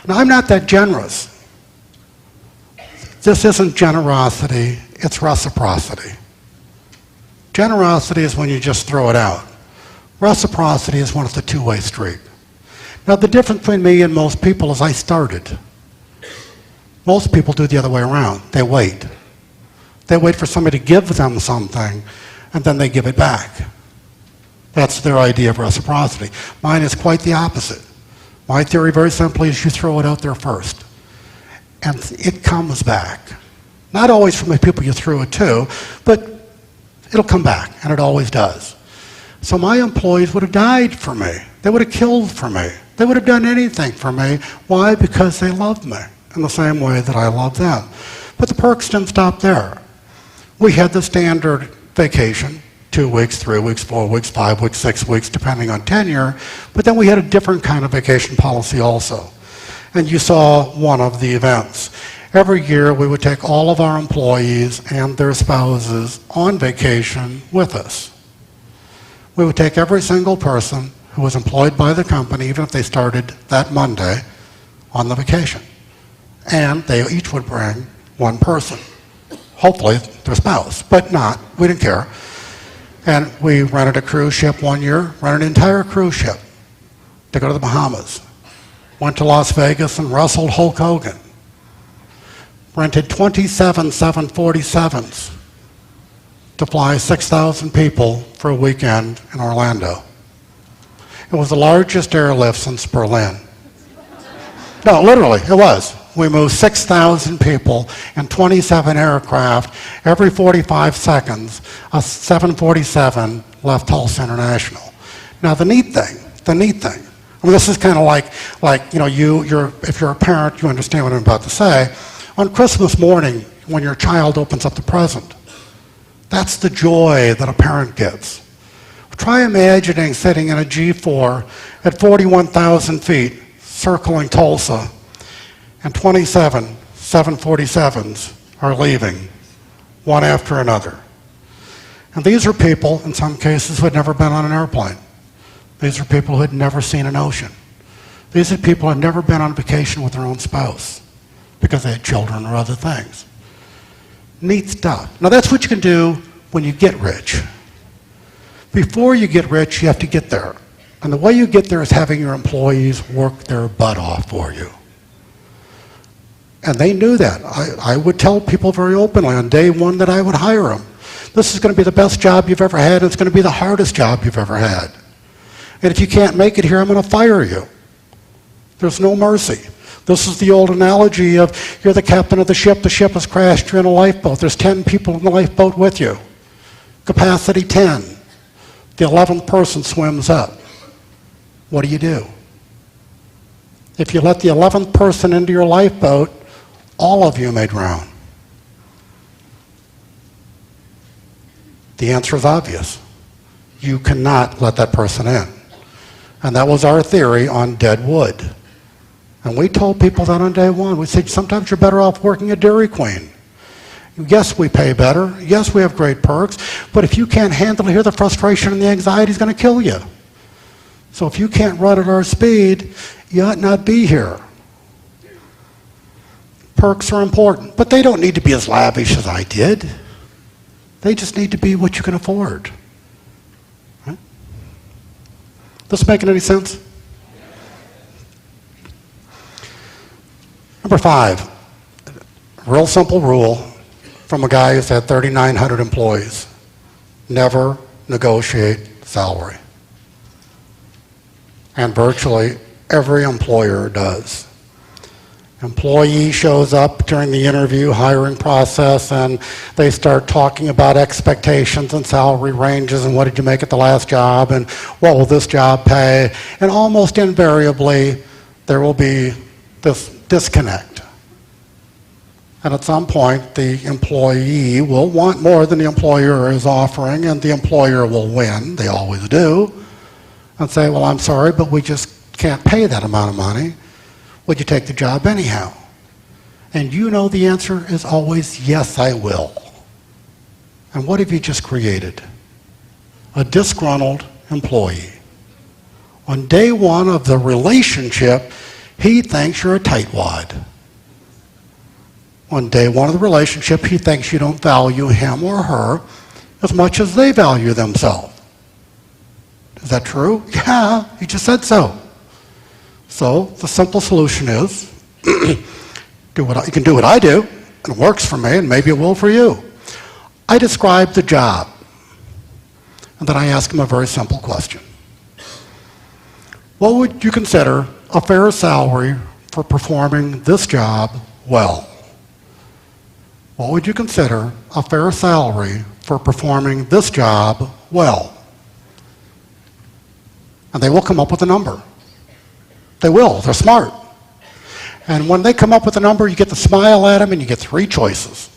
Now, I'm not that generous. This isn't generosity, it's reciprocity. Generosity is when you just throw it out. Reciprocity is when it's a two-way street. Now, the difference between me and most people is I started. Most people do the other way around. They wait. They wait for somebody to give them something, and then they give it back. That's their idea of reciprocity. Mine is quite the opposite. My theory, very simply, is you throw it out there first, and it comes back. Not always from the people you threw it to, but it'll come back, and it always does. So my employees would have died for me. They would have killed for me. They would have done anything for me. Why? Because they loved me in the same way that I love them. But the perks didn't stop there. We had the standard vacation, 2 weeks, 3 weeks, 4 weeks, 5 weeks, 6 weeks, depending on tenure. But then we had a different kind of vacation policy also. And you saw one of the events. Every year we would take all of our employees and their spouses on vacation with us. We would take every single person who was employed by the company, even if they started that Monday, on the vacation. And they each would bring one person, hopefully their spouse, but not, we didn't care. And we rented a cruise ship one year, rented an entire cruise ship to go to the Bahamas. Went to Las Vegas and wrestled Hulk Hogan. Rented 27 747s to fly 6,000 people for a weekend in Orlando. It was the largest airlift since Berlin. No, literally, it was. We moved 6,000 people in 27 aircraft. Every 45 seconds, a 747 left Tulsa International. Now, the neat thing, I mean, this is kind of like if you're a parent, you understand what I'm about to say. On Christmas morning, when your child opens up the present, that's the joy that a parent gets. Try imagining sitting in a G4 at 41,000 feet, circling Tulsa, and 27 747s are leaving, one after another. And these are people, in some cases, who had never been on an airplane. These are people who had never seen an ocean. These are people who had never been on vacation with their own spouse because they had children or other things. Neat stuff. Now that's what you can do when you get rich. Before you get rich, you have to get there. And the way you get there is having your employees work their butt off for you. And they knew that. I would tell people very openly on day one that I would hire them. This is going to be the best job you've ever had. It's going to be the hardest job you've ever had. And if you can't make it here, I'm going to fire you. There's no mercy. This is the old analogy of you're the captain of the ship has crashed, you're in a lifeboat. There's 10 people in the lifeboat with you. Capacity 10. The 11th person swims up. What do? If you let the 11th person into your lifeboat, all of you may drown. The answer is obvious. You cannot let that person in. And that was our theory on dead wood. And we told people that on day one. We said, sometimes you're better off working at Dairy Queen. Yes, we pay better. Yes, we have great perks. But if you can't handle it here, the frustration and the anxiety is going to kill you. So if you can't run at our speed, you ought not be here. Perks are important, but they don't need to be as lavish as I did. They just need to be what you can afford. Right? This making any sense? Number 5, real simple rule from a guy who's had 3,900 employees. Never negotiate salary. And virtually every employer does. Employee shows up during the interview hiring process and they start talking about expectations and salary ranges and what did you make at the last job and what will this job pay, and almost invariably there will be this disconnect. And at some point the employee will want more than the employer is offering, and the employer will win, they always do, and say, well, I'm sorry, but we just can't pay that amount of money. Would you take the job anyhow? And you know the answer is always, yes, I will. And what have you just created? A disgruntled employee. On day one of the relationship, he thinks you're a tightwad. On day one of the relationship, he thinks you don't value him or her as much as they value themselves. Is that true? Yeah, you just said so. So the simple solution is, you can do what I do, and it works for me, and maybe it will for you. I describe the job, and then I ask him a very simple question. What would you consider a fair salary for performing this job well? What would you consider a fair salary for performing this job well? And they will come up with a number. They will. They're smart. And when they come up with a number, you get to smile at them and you get 3 choices.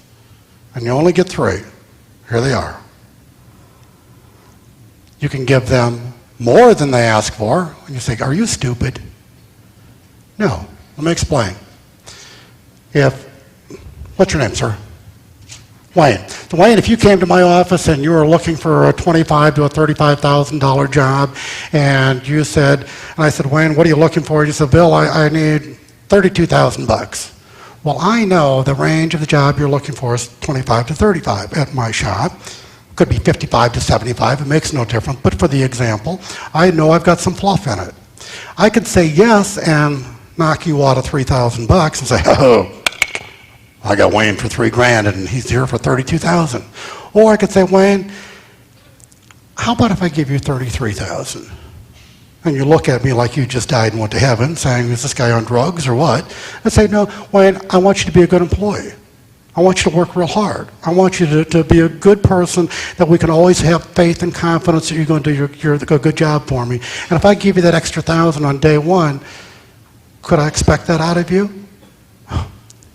And you only get 3. Here they are. You can give them more than they ask for. And you say, are you stupid? No. Let me explain. What's your name, sir? Wayne. So Wayne, if you came to my office and you were looking for a $25,000 to a $35,000 job, and you said, and I said, Wayne, what are you looking for? You said, Bill, I need $32,000. Well, I know the range of the job you're looking for is 25 to 35 at my shop. Could be 55 to 75. It makes no difference. But for the example, I know I've got some fluff in it. I could say yes and knock you out of $3,000 and say, oh, I got Wayne for $3,000 and he's here for $32,000. Or I could say, Wayne, how about if I give you $33,000? And you look at me like you just died and went to heaven, saying, is this guy on drugs or what? I'd say, no, Wayne, I want you to be a good employee. I want you to work real hard. I want you to be a good person that we can always have faith and confidence that you're going to do a good job for me. And if I give you that extra $1,000 on day one, could I expect that out of you?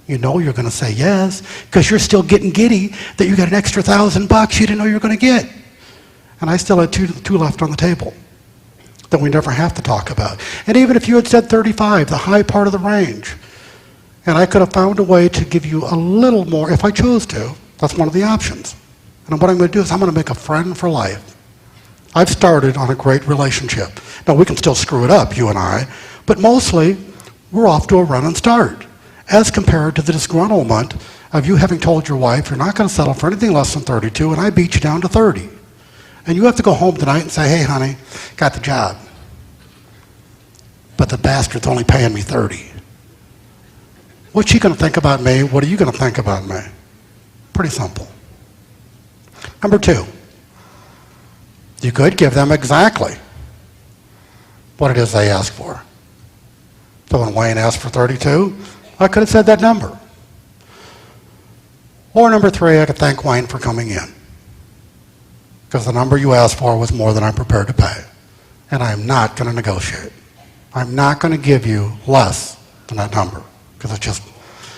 You know you're going to say yes, because you're still getting giddy that you got an extra $1,000 you didn't know you were going to get. And I still had two left on the table that we never have to talk about. And even if you had said 35, the high part of the range, and I could have found a way to give you a little more if I chose to, that's one of the options. And what I'm going to do is I'm going to make a friend for life. I've started on a great relationship. Now, we can still screw it up, you and I, but mostly we're off to a running start, as compared to the disgruntlement of you having told your wife you're not going to settle for anything less than 32, and I beat you down to 30. And you have to go home tonight and say, hey, honey, got the job. But the bastard's only paying me 30. What's she going to think about me? What are you going to think about me? Pretty simple. Number 2, you could give them exactly what it is they ask for. So when Wayne asked for 32, I could have said that number. Or number 3, I could thank Wayne for coming in, because the number you asked for was more than I'm prepared to pay. And I'm not going to negotiate. I'm not going to give you less than that number, because it's just,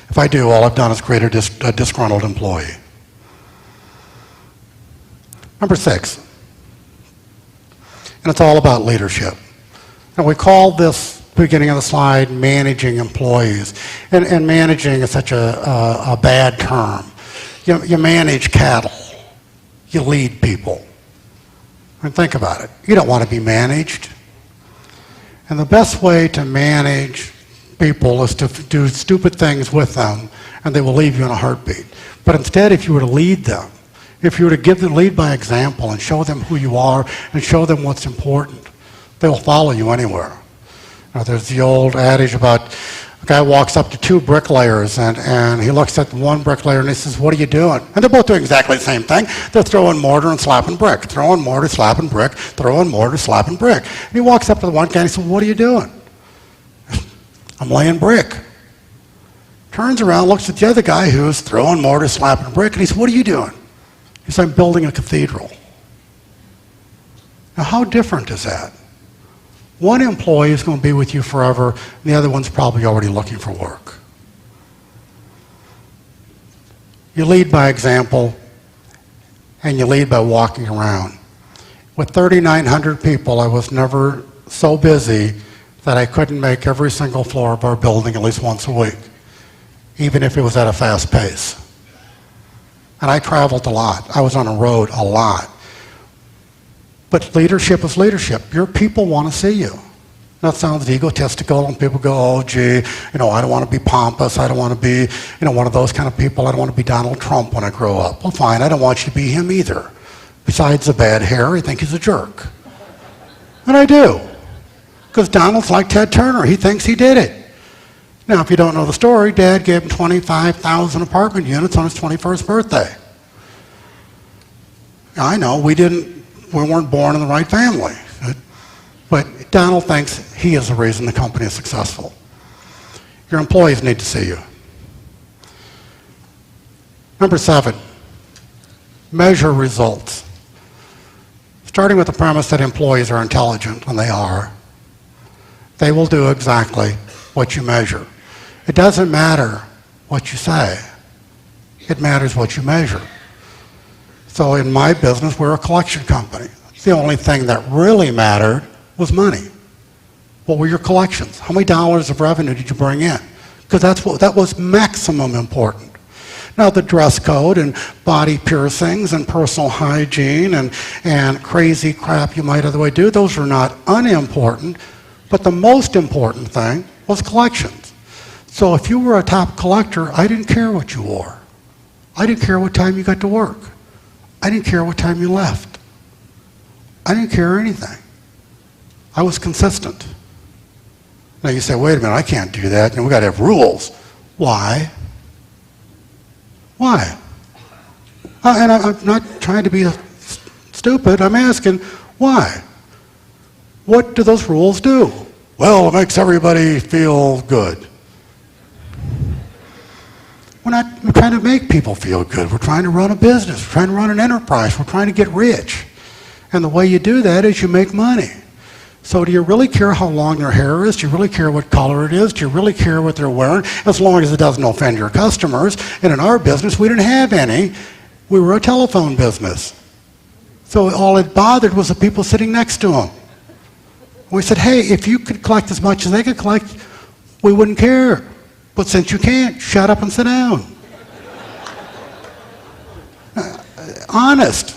if I do, all I've done is create a disgruntled employee. Number 6, and it's all about leadership. And we call this, beginning of the slide, managing employees. And managing is such a bad term. You manage cattle. You lead people. And think about it. You don't want to be managed. And the best way to manage people is to do stupid things with them, and they will leave you in a heartbeat. But instead, if you were to lead them, if you were to give them lead by example and show them who you are and show them what's important, they will follow you anywhere. Now, there's the old adage about a guy walks up to 2 bricklayers and he looks at one bricklayer and he says, "What are you doing?" And they're both doing exactly the same thing. They're throwing mortar and slapping brick, throwing mortar, slapping brick, throwing mortar, slapping brick. And he walks up to the one guy and he says, "What are you doing?" "I'm laying brick." Turns around, looks at the other guy who's throwing mortar, slapping brick, and he says, "What are you doing?" He says, "I'm building a cathedral." Now, how different is that? One employee is going to be with you forever, and the other one's probably already looking for work. You lead by example, and you lead by walking around. With 3,900 people, I was never so busy that I couldn't make every single floor of our building at least once a week, even if it was at a fast pace. And I traveled a lot. I was on the road a lot. But leadership is leadership. Your people want to see you. That sounds egotistical, and people go, "Oh, gee, I don't want to be pompous. I don't want to be, one of those kind of people. I don't want to be Donald Trump when I grow up." Well, fine. I don't want you to be him either. Besides the bad hair, I think he's a jerk. And I do. Because Donald's like Ted Turner. He thinks he did it. Now, if you don't know the story, Dad gave him 25,000 apartment units on his 21st birthday. I know, we weren't born in the right family. But Donald thinks he is the reason the company is successful. Your employees need to see you. Number 7, measure results. Starting with the premise that employees are intelligent, and they are, they will do exactly what you measure. It doesn't matter what you say. It matters what you measure. So in my business, we're a collection company. The only thing that really mattered was money. What were your collections? How many dollars of revenue did you bring in? Because that was maximum important. Now, the dress code and body piercings and personal hygiene and crazy crap you might otherwise do, those are not unimportant, but the most important thing was collections. So if you were a top collector, I didn't care what you wore. I didn't care what time you got to work. I didn't care what time you left. I didn't care anything. I was consistent. Now you say, "Wait a minute, I can't do that. We got to have rules." Why? Why? And I'm not trying to be stupid. I'm asking, why? What do those rules do? Well, it makes everybody feel good. We're trying to make people feel good. We're trying to run a business. We're trying to run an enterprise. We're trying to get rich. And the way you do that is you make money. So do you really care how long their hair is? Do you really care what color it is? Do you really care what they're wearing? As long as it doesn't offend your customers. And in our business, we didn't have any. We were a telephone business. So all it bothered was the people sitting next to them. We said, "Hey, if you could collect as much as they could collect, we wouldn't care. But since you can't, shut up and sit down." Honest.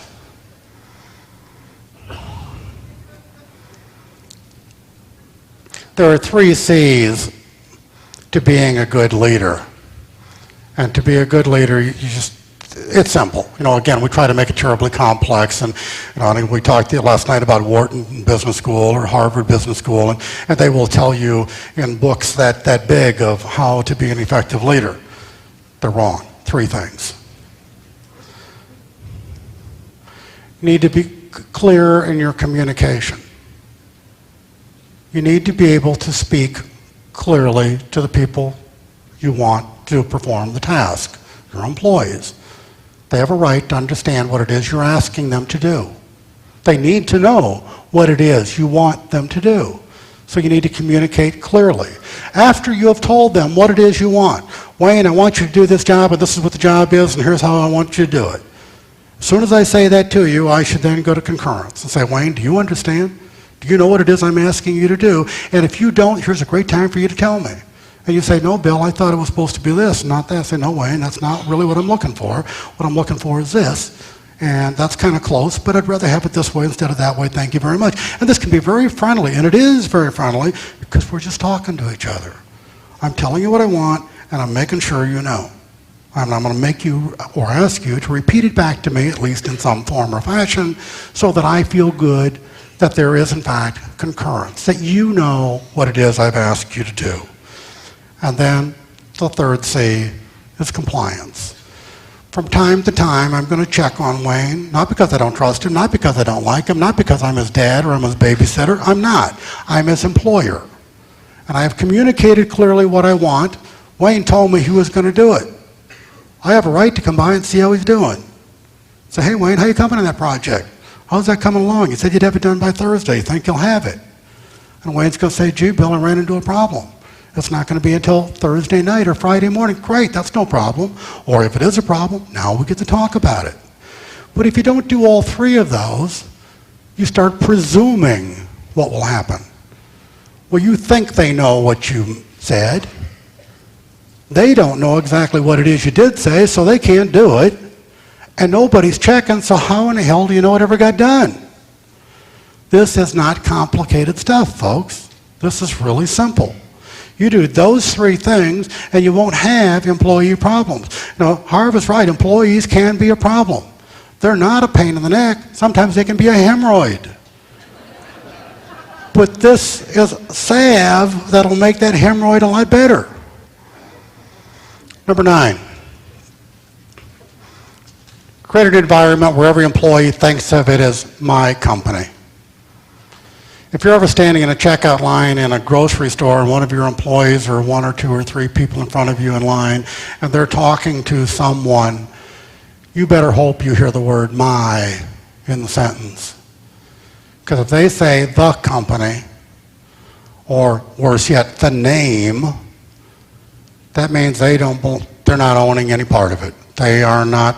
There are 3 C's to being a good leader. And to be a good leader, it's simple. Again, we try to make it terribly complex. And I think we talked last night about Wharton Business School or Harvard Business School, and they will tell you in books that big of how to be an effective leader. They're wrong. 3 things. You need to be clear in your communication. You need to be able to speak clearly to the people you want to perform the task, your employees. They have a right to understand what it is you're asking them to do. They need to know what it is you want them to do. So you need to communicate clearly. After you have told them what it is you want, Wayne, I want you to do this job, and this is what the job is, and here's how I want you to do it. As soon as I say that to you, I should then go to concurrence and say, Wayne, do you understand? Do you know what it is I'm asking you to do? And if you don't, here's a great time for you to tell me. And you say, no, Bill, I thought it was supposed to be this, not that. I say, no, Wayne, that's not really what I'm looking for. What I'm looking for is this. And that's kind of close, but I'd rather have it this way instead of that way. Thank you very much. And this can be very friendly, and it is very friendly because we're just talking to each other. I'm telling you what I want, and I'm making sure you know. And I'm going to make you or ask you to repeat it back to me, at least in some form or fashion, so that I feel good that there is, in fact, concurrence, that you know what it is I've asked you to do. And then the third C is compliance. From time to time, I'm going to check on Wayne, not because I don't trust him, not because I don't like him, not because I'm his dad or I'm his babysitter. I'm not. I'm his employer. And I have communicated clearly what I want. Wayne told me he was going to do it. I have a right to come by and see how he's doing. Say, hey, Wayne, how you coming on that project? How's that coming along? You said you'd have it done by Thursday. You think you'll have it? And Wayne's going to say, gee, Bill, I ran into a problem. It's not going to be until Thursday night or Friday morning. Great, that's no problem. Or if it is a problem, now we get to talk about it. But if you don't do all three of those, you start presuming what will happen. Well, you think they know what you said. They don't know exactly what it is you did say, so they can't do it. And nobody's checking, so how in the hell do you know what ever got done? This is not complicated stuff, folks. This is really simple. You do those three things, and you won't have employee problems. Now, Harv is right. Employees can be a problem. They're not a pain in the neck. Sometimes they can be a hemorrhoid. But this is salve that'll make that hemorrhoid a lot better. Number 9. Create an environment where every employee thinks of it as my company. If you're ever standing in a checkout line in a grocery store and one of your employees or one or two or three people in front of you in line and they're talking to someone, you better hope you hear the word my in the sentence. Because if they say the company, or worse yet, the name, that means they're not owning any part of it. They are not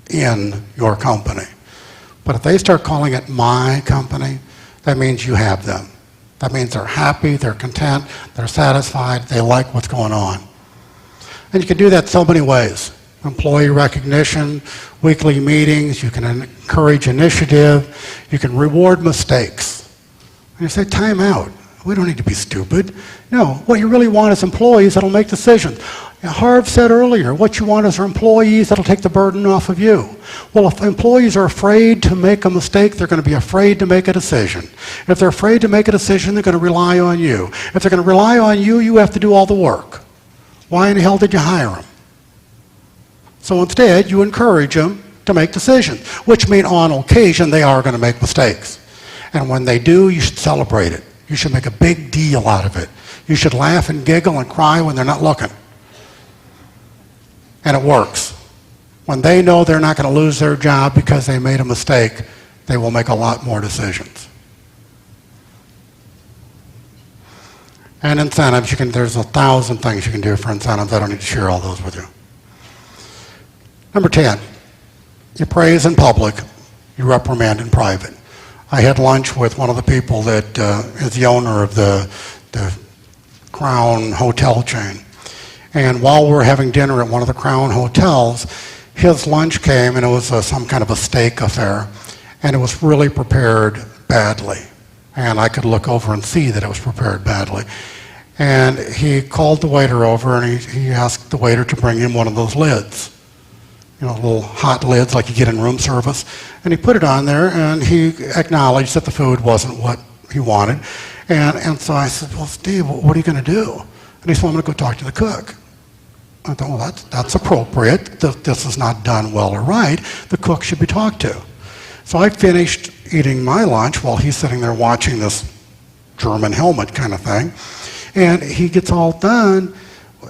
in your company. But if they start calling it my company, that means you have them. That means they're happy, they're content, they're satisfied, they like what's going on. And you can do that so many ways. Employee recognition, weekly meetings, you can encourage initiative, you can reward mistakes. And you say, time out. We don't need to be stupid. No, what you really want is employees that'll make decisions. Harv said earlier, what you want is employees that'll take the burden off of you. Well, if employees are afraid to make a mistake, they're going to be afraid to make a decision. If they're afraid to make a decision, they're going to rely on you. If they're going to rely on you, you have to do all the work. Why in the hell did you hire them? So instead, you encourage them to make decisions, which mean on occasion they are going to make mistakes. And when they do, you should celebrate it. You should make a big deal out of it. You should laugh and giggle and cry when they're not looking. And it works. When they know they're not going to lose their job because they made a mistake, they will make a lot more decisions. And incentives, there's 1,000 things you can do for incentives. I don't need to share all those with you. Number 10, you praise in public, you reprimand in private. I had lunch with one of the people that is the owner of the Crown hotel chain. And while we were having dinner at one of the Crown hotels, his lunch came, and it was some kind of a steak affair, and it was really prepared badly. And I could look over and see that it was prepared badly. And he called the waiter over, and he asked the waiter to bring him one of those lids. You know, little hot lids like you get in room service. And he put it on there, and he acknowledged that the food wasn't what he wanted. And so I said, well, Steve, what are you going to do? And he said, well, I'm going to go talk to the cook. I thought, well, that's appropriate. This is not done well or right. The cook should be talked to. So I finished eating my lunch while he's sitting there watching this German helmet kind of thing. And he gets all done,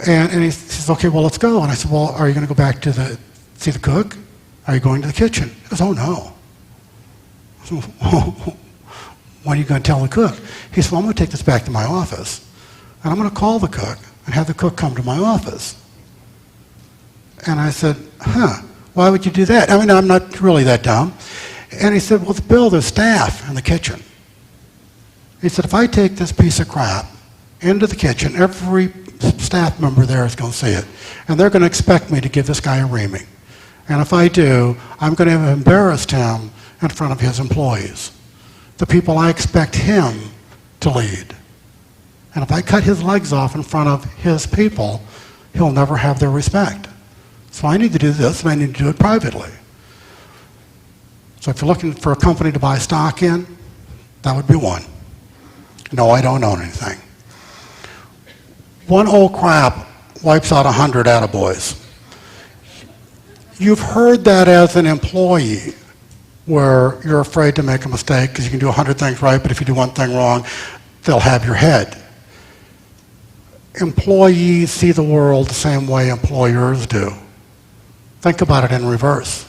and he says, okay, well, let's go. And I said, well, are you going to go back to see the cook? Are you going to the kitchen? He goes, oh, no. I said, what are you going to tell the cook? He said, well, I'm going to take this back to my office, and I'm going to call the cook and have the cook come to my office. And I said, why would you do that? I mean, I'm not really that dumb. And he said, well, Bill, there's staff in the kitchen. He said, if I take this piece of crap into the kitchen, every staff member there is going to see it. And they're going to expect me to give this guy a reaming. And if I do, I'm going to have embarrassed him in front of his employees, the people I expect him to lead. And if I cut his legs off in front of his people, he'll never have their respect. So I need to do this, and I need to do it privately. So if you're looking for a company to buy stock in, that would be one. No, I don't own anything. One old crap wipes out 100 attaboys. You've heard that as an employee, where you're afraid to make a mistake because you can do 100 things right, but if you do one thing wrong, they'll have your head. Employees see the world the same way employers do. Think about it in reverse.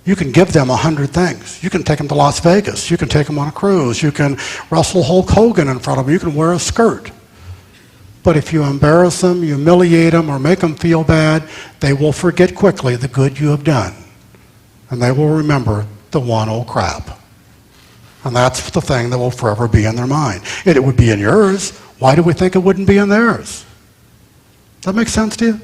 You can give them 100 things. You can take them to Las Vegas. You can take them on a cruise. You can wrestle Hulk Hogan in front of them. You can wear a skirt. But if you embarrass them, humiliate them, or make them feel bad, they will forget quickly the good you have done. And they will remember the one old crap. And that's the thing that will forever be in their mind. And it would be in yours. Why do we think it wouldn't be in theirs? Does that make sense to you?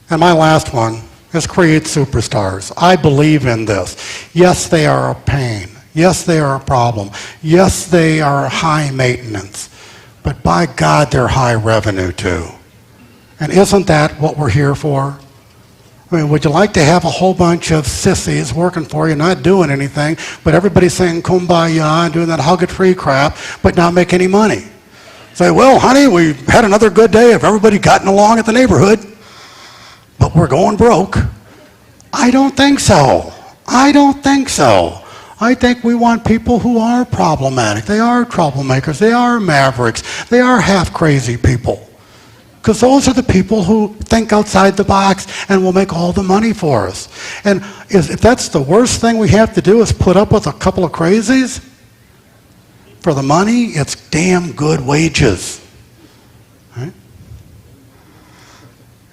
And my last one is create superstars. I believe in this. Yes, they are a pain. Yes, they are a problem. Yes, they are high maintenance. But by God, they're high revenue too. And isn't that what we're here for? I mean, would you like to have a whole bunch of sissies working for you, not doing anything, but everybody's saying kumbaya and doing that hug-a-tree crap, but not make any money? Say, well, honey, we had another good day of everybody gotten along at the neighborhood, but we're going broke. I don't think so. I don't think so. I think we want people who are problematic. They are troublemakers. They are mavericks. They are half-crazy people. Because those are the people who think outside the box and will make all the money for us. And if that's the worst thing we have to do is put up with a couple of crazies for the money, it's damn good wages. Right?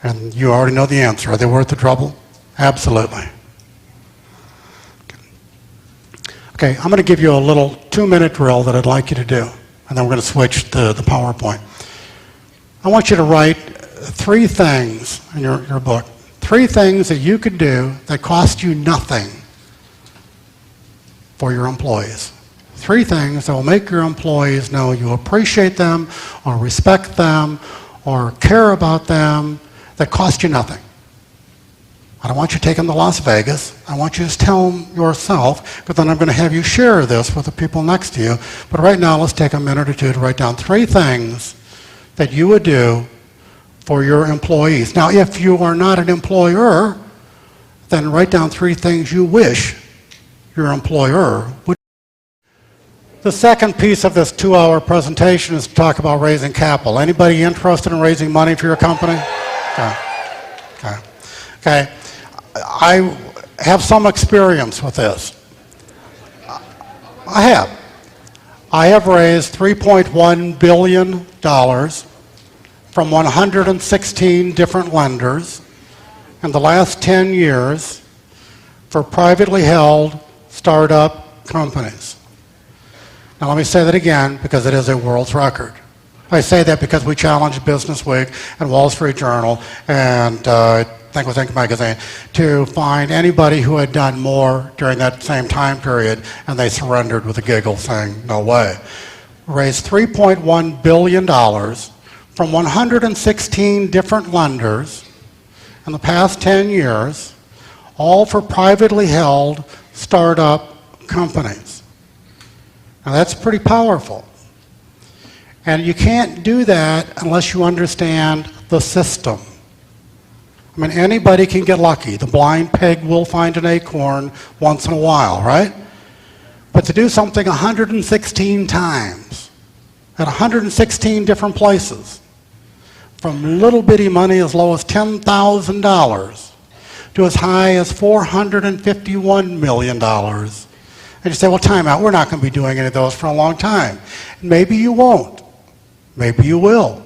And you already know the answer. Are they worth the trouble? Absolutely. Okay, I'm going to give you a little 2-minute drill that I'd like you to do. And then we're going to switch to the PowerPoint. I want you to write 3 things in your book. 3 things that you could do that cost you nothing for your employees. 3 things that will make your employees know you appreciate them or respect them or care about them that cost you nothing. I don't want you to take them to Las Vegas. I want you to tell them yourself, because then I'm going to have you share this with the people next to you. But right now, let's take a minute or two to write down 3 things that you would do for your employees. Now, if you are not an employer, then write down 3 things you wish your employer would. The second piece of this 2-hour presentation is to talk about raising capital. Anybody interested in raising money for your company? Okay. I have some experience with this. I have raised $3.1 billion from 116 different lenders in the last 10 years for privately held startup companies. Now let me say that again because it is a world's record. I say that because we challenged Business Week and Wall Street Journal and Think with Inc. magazine to find anybody who had done more during that same time period, and they surrendered with a giggle saying, no way. Raised $3.1 billion from 116 different lenders in the past 10 years, all for privately held startup companies. Now that's pretty powerful. And you can't do that unless you understand the system. I mean, anybody can get lucky. The blind pig will find an acorn once in a while, right? But to do something 116 times, at 116 different places, from little bitty money as low as $10,000 to as high as $451 million. And you say, well, time out, we're not going to be doing any of those for a long time. Maybe you won't. Maybe you will.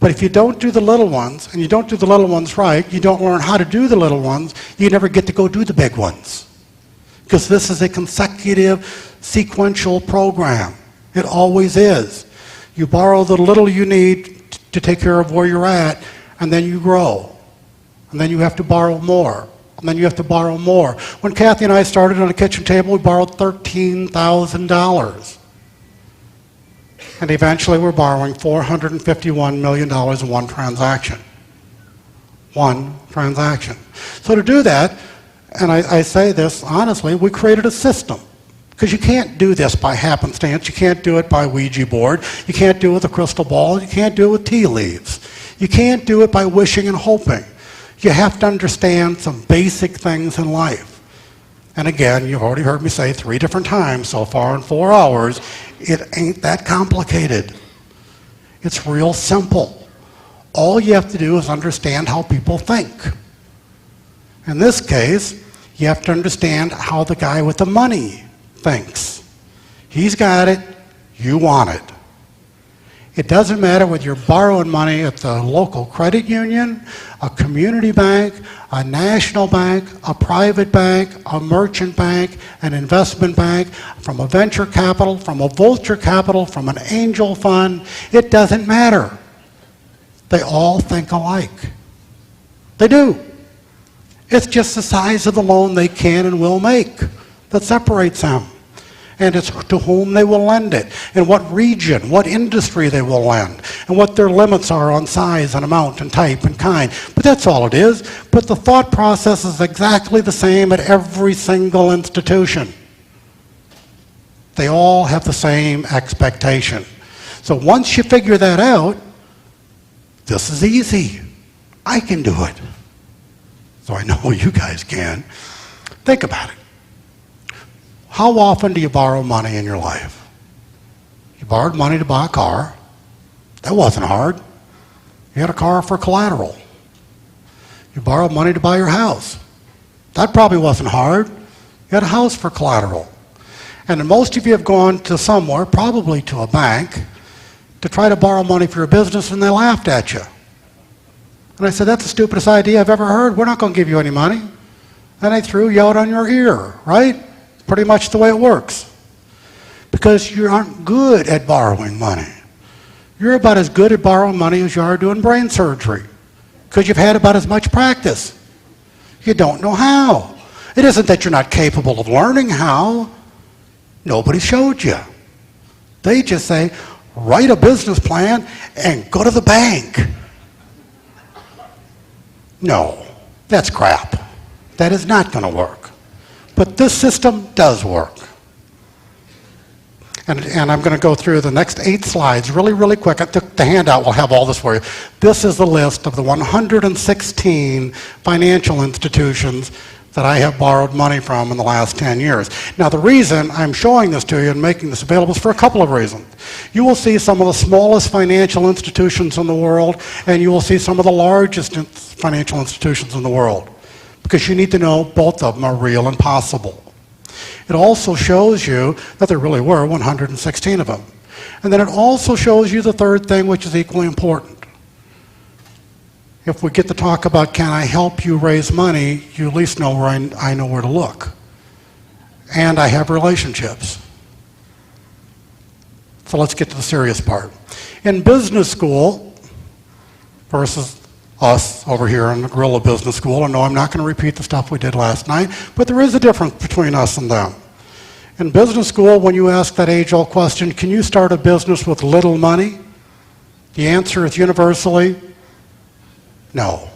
But if you don't do the little ones, and you don't do the little ones right, you don't learn how to do the little ones, you never get to go do the big ones. Because this is a consecutive, sequential program. It always is. You borrow the little you need to take care of where you're at, and then you grow. And then you have to borrow more. And then you have to borrow more. When Kathy and I started on a kitchen table, we borrowed $13,000. And eventually we're borrowing $451 million in one transaction. One transaction. So to do that, and I say this honestly, we created a system. Because you can't do this by happenstance. You can't do it by Ouija board. You can't do it with a crystal ball. You can't do it with tea leaves. You can't do it by wishing and hoping. You have to understand some basic things in life. And again, you've already heard me say 3 different times so far in 4 hours, it ain't that complicated. It's real simple. All you have to do is understand how people think. In this case, you have to understand how the guy with the money thinks. He's got it, you want it. It doesn't matter whether you're borrowing money at the local credit union, a community bank, a national bank, a private bank, a merchant bank, an investment bank, from a venture capital, from a vulture capital, from an angel fund. It doesn't matter. They all think alike. They do. It's just the size of the loan they can and will make that separates them. And it's to whom they will lend it, and what region, what industry they will lend, and what their limits are on size and amount and type and kind. But that's all it is. But the thought process is exactly the same at every single institution. They all have the same expectation. So once you figure that out, this is easy. I can do it. So I know you guys can. Think about it. How often do you borrow money in your life? You borrowed money to buy a car. That wasn't hard. You had a car for collateral. You borrowed money to buy your house. That probably wasn't hard. You had a house for collateral. And most of you have gone to somewhere, probably to a bank, to try to borrow money for your business, and they laughed at you. And I said, that's the stupidest idea I've ever heard. We're not going to give you any money. And they threw you out on your ear, right? Pretty much the way it works. Because you aren't good at borrowing money. You're about as good at borrowing money as you are doing brain surgery. Because you've had about as much practice. You don't know how. It isn't that you're not capable of learning how. Nobody showed you. They just say, write a business plan and go to the bank. No, that's crap. That is not going to work. But this system does work. And I'm going to go through the next 8 slides really, really quick. The handout will have all this for you. This is the list of the 116 financial institutions that I have borrowed money from in the last 10 years. Now, the reason I'm showing this to you and making this available is for a couple of reasons. You will see some of the smallest financial institutions in the world, and you will see some of the largest financial institutions in the world, because you need to know both of them are real and possible. It also shows you that there really were 116 of them. And then it also shows you the third thing, which is equally important. If we get to talk about can I help you raise money, you at least know where I know where to look. And I have relationships. So let's get to the serious part. In business school versus us over here in the Gorilla Business School, I know I'm not going to repeat the stuff we did last night, but there is a difference between us and them. In business school, when you ask that age-old question, can you start a business with little money? The answer is universally, no.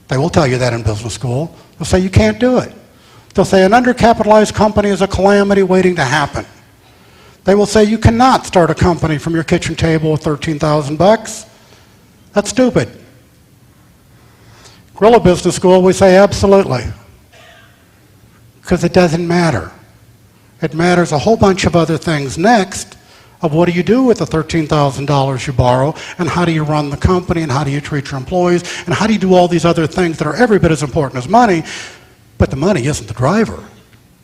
They will tell you that in business school. They'll say you can't do it. They'll say an undercapitalized company is a calamity waiting to happen. They will say you cannot start a company from your kitchen table with 13,000 bucks. That's stupid. Gorilla Business School, we say absolutely. Because it doesn't matter. It matters a whole bunch of other things next of what do you do with the $13,000 you borrow, and how do you run the company, and how do you treat your employees, and how do you do all these other things that are every bit as important as money, but the money isn't the driver.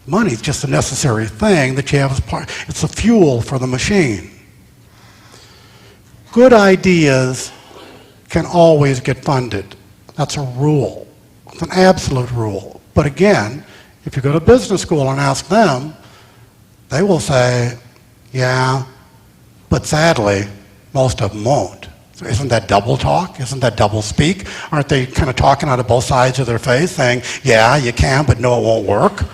Money is just a necessary thing that you have as part. It's the fuel for the machine. Good ideas can always get funded. That's a rule. It's an absolute rule. But again, if you go to business school and ask them, they will say, yeah, but sadly, most of them won't. So isn't that double talk? Isn't that double speak? Aren't they kind of talking out of both sides of their face, saying, yeah, you can, but no, it won't work?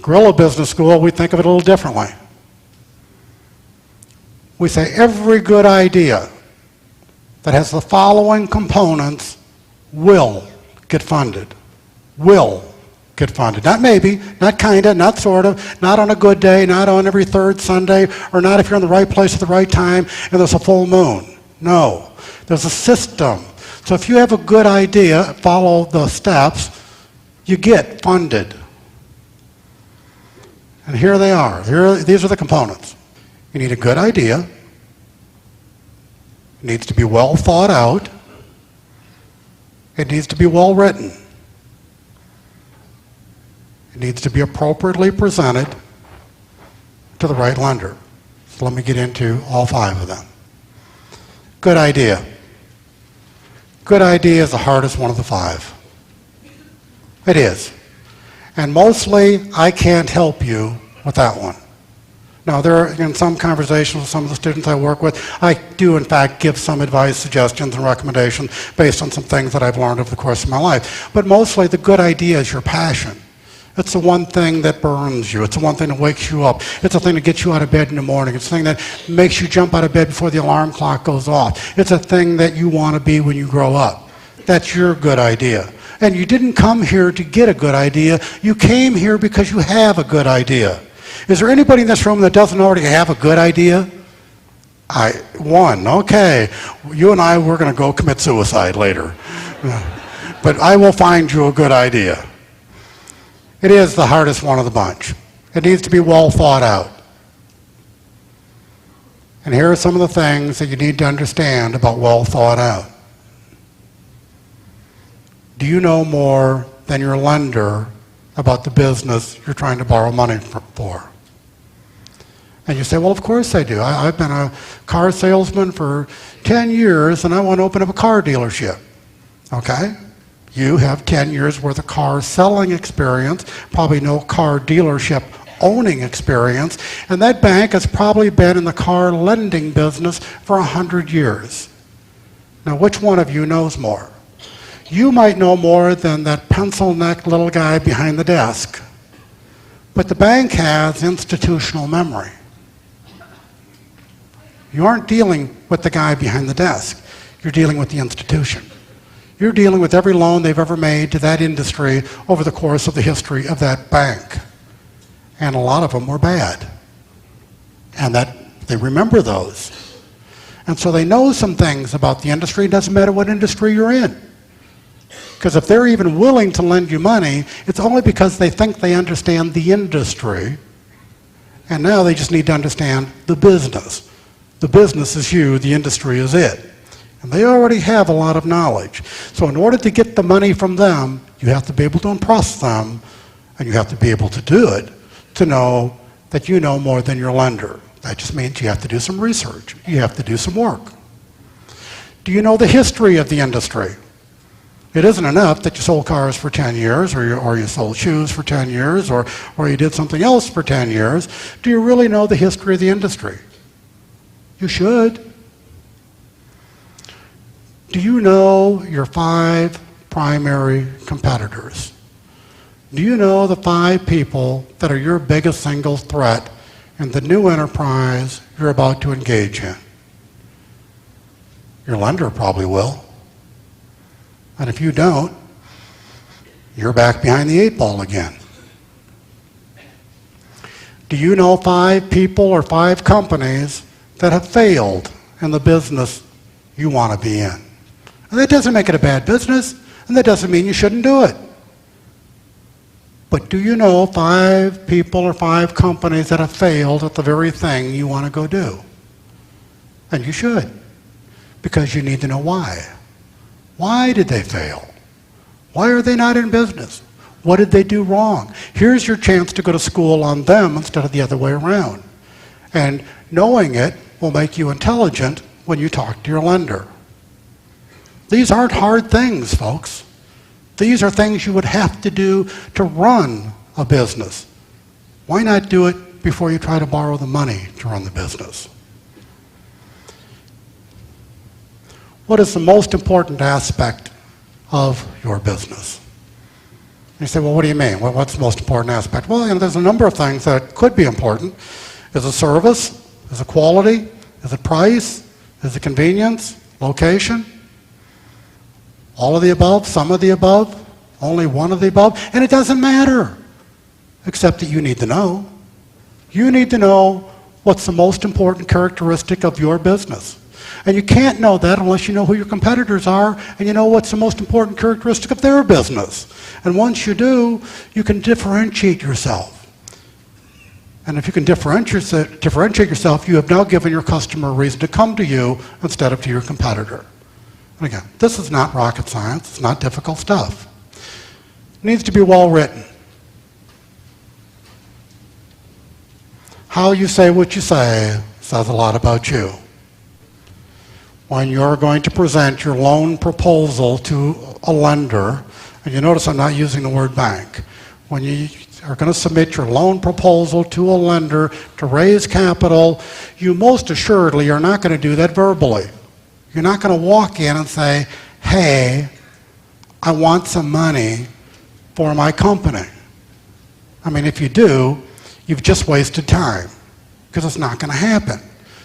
Guerrilla Business School, we think of it a little differently. We say every good idea that has the following components will get funded. Will get funded. Not maybe, not kinda, not sort of, not on a good day, not on every third Sunday, or not if you're in the right place at the right time and there's a full moon. No. There's a system. So if you have a good idea, follow the steps, you get funded. And here they are. These are the components. You need a good idea. It needs to be well thought out. It needs to be well written. It needs to be appropriately presented to the right lender. So let me get into all 5 of them. Good idea. Good idea is the hardest one of the 5. It is. And mostly, I can't help you with that one. Now, there are, in some conversations with some of the students I work with, I do, in fact, give some advice, suggestions, and recommendations based on some things that I've learned over the course of my life. But mostly, the good idea is your passion. It's the one thing that burns you. It's the one thing that wakes you up. It's the thing that gets you out of bed in the morning. It's the thing that makes you jump out of bed before the alarm clock goes off. It's a thing that you want to be when you grow up. That's your good idea. And you didn't come here to get a good idea. You came here because you have a good idea. Is there anybody in this room that doesn't already have a good idea? One. Okay. You and I, we're going to go commit suicide later. But I will find you a good idea. It is the hardest one of the bunch. It needs to be well thought out. And here are some of the things that you need to understand about well thought out. Do you know more than your lender about the business you're trying to borrow money for? And you say, well, of course I do. I've been a car salesman for 10 years and I want to open up a car dealership. Okay? You have 10 years worth of car selling experience, probably no car dealership owning experience, and that bank has probably been in the car lending business for 100 years. Now, which one of you knows more? You might know more than that pencil-necked little guy behind the desk, but the bank has institutional memory. You aren't dealing with the guy behind the desk. You're dealing with the institution. You're dealing with every loan they've ever made to that industry over the course of the history of that bank. And a lot of them were bad. And that they remember those. And so they know some things about the industry. It doesn't matter what industry you're in. Because if they're even willing to lend you money, it's only because they think they understand the industry. And now they just need to understand the business. The business is you, the industry is it. And they already have a lot of knowledge. So in order to get the money from them, you have to be able to impress them, and you have to be able to do it to know that you know more than your lender. That just means you have to do some research. You have to do some work. Do you know the history of the industry? It isn't enough that you sold cars for 10 years, or you sold shoes for 10 years, or you did something else for 10 years. Do you really know the history of the industry? You should. Do you know your 5 primary competitors? Do you know the 5 people that are your biggest single threat in the new enterprise you're about to engage in? Your lender probably will. And if you don't, you're back behind the 8 ball again. Do you know 5 people or 5 companies that have failed in the business you want to be in? And that doesn't make it a bad business, and that doesn't mean you shouldn't do it. But do you know 5 people or 5 companies that have failed at the very thing you want to go do? And you should, because you need to know why. Why did they fail? Why are they not in business? What did they do wrong? Here's your chance to go to school on them instead of the other way around. And knowing it will make you intelligent when you talk to your lender. These aren't hard things, folks. These are things you would have to do to run a business. Why not do it before you try to borrow the money to run the business? What is the most important aspect of your business? You say, well, what do you mean? What's the most important aspect? Well, there's a number of things that could be important. Is it service? Is it quality? Is it price? Is it convenience? Location? All of the above? Some of the above? Only one of the above? And it doesn't matter, except that you need to know. You need to know what's the most important characteristic of your business. And you can't know that unless you know who your competitors are and you know what's the most important characteristic of their business. And once you do, you can differentiate yourself. And if you can differentiate yourself, you have now given your customer a reason to come to you instead of to your competitor. And again, this is not rocket science. It's not difficult stuff. It needs to be well written. How you say what you say says a lot about you. When you're going to present your loan proposal to a lender, and you notice I'm not using the word bank, when you are going to submit your loan proposal to a lender to raise capital, you most assuredly are not going to do that verbally. You're not going to walk in and say, hey, I want some money for my company. I mean, if you do, you've just wasted time, because it's not going to happen.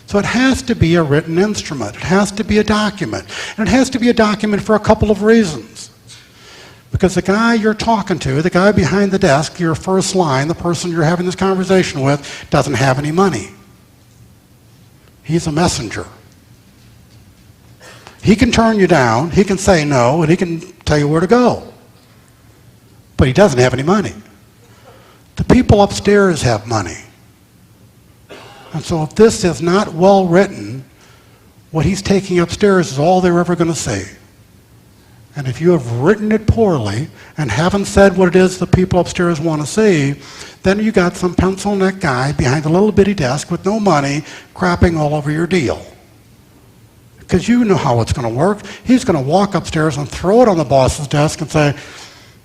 So it has to be a written instrument. It has to be a document. And it has to be a document for a couple of reasons. Because the guy you're talking to, the guy behind the desk, your first line, the person you're having this conversation with, doesn't have any money. He's a messenger. He can turn you down, he can say no, and he can tell you where to go. But he doesn't have any money. The people upstairs have money. And so if this is not well written, what he's taking upstairs is all they're ever going to see. And if you have written it poorly and haven't said what it is the people upstairs want to see, then you got some pencil neck guy behind a little bitty desk with no money crapping all over your deal. Because you know how it's going to work. He's going to walk upstairs and throw it on the boss's desk and say,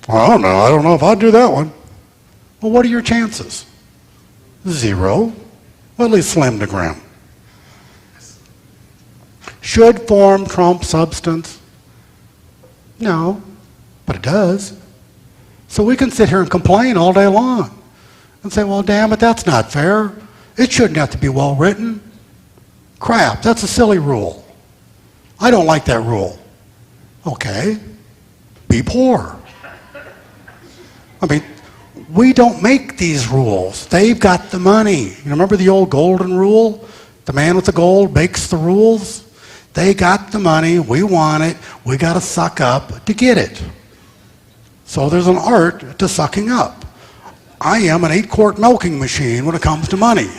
well, I don't know if I'd do that one. Well, what are your chances? 0. Well, at least slim to grim. Should form trump substance? No, but it does. So we can sit here and complain all day long and say, well, damn it, that's not fair. It shouldn't have to be well written. Crap, that's a silly rule. I don't like that rule. Okay, be poor. I mean, we don't make these rules. They've got the money. You remember the old golden rule? The man with the gold makes the rules. They got the money. We want it. We got to suck up to get it. So there's an art to sucking up. I am an 8-quart milking machine when it comes to money.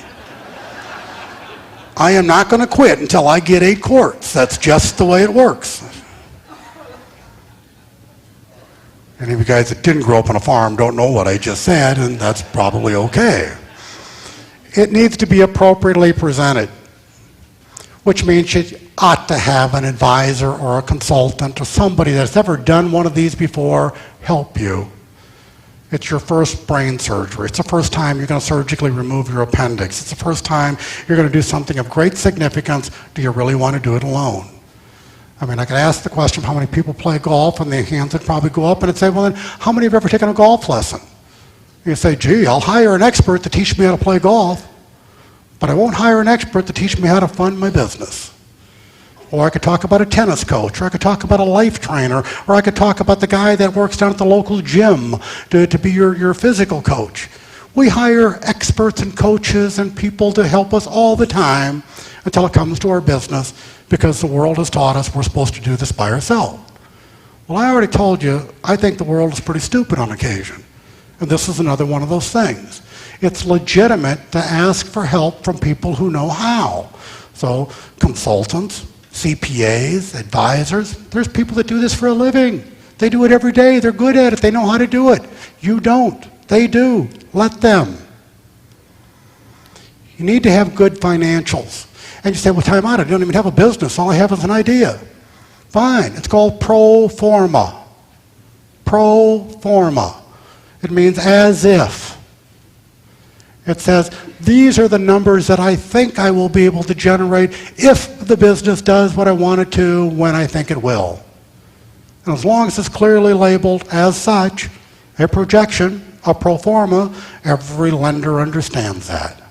I am not going to quit until I get 8 quarts. That's just the way it works. Any of you guys that didn't grow up on a farm don't know what I just said, and that's probably okay. It needs to be appropriately presented, which means you ought to have an advisor or a consultant or somebody that's ever done one of these before help you. It's your first brain surgery. It's the first time you're going to surgically remove your appendix. It's the first time you're going to do something of great significance. Do you really want to do it alone? I mean, I could ask the question, how many people play golf? And the hands would probably go up, and it'd say, well, then, how many have ever taken a golf lesson? You say, gee, I'll hire an expert to teach me how to play golf, but I won't hire an expert to teach me how to fund my business. Or I could talk about a tennis coach, or I could talk about a life trainer, or I could talk about the guy that works down at the local gym to be your physical coach. We hire experts and coaches and people to help us all the time until it comes to our business, because the world has taught us we're supposed to do this by ourselves. Well, I already told you, I think the world is pretty stupid on occasion. And this is another one of those things. It's legitimate to ask for help from people who know how. So consultants, CPAs, advisors, there's people that do this for a living. They do it every day. They're good at it. They know how to do it. You don't. They do. Let them. You need to have good financials. And you say, well, time out. I don't even have a business. All I have is an idea. Fine. It's called pro forma. Pro forma. It means as if. It says, these are the numbers that I think I will be able to generate if the business does what I want it to when I think it will. And as long as it's clearly labeled as such, a projection, a pro forma, every lender understands that.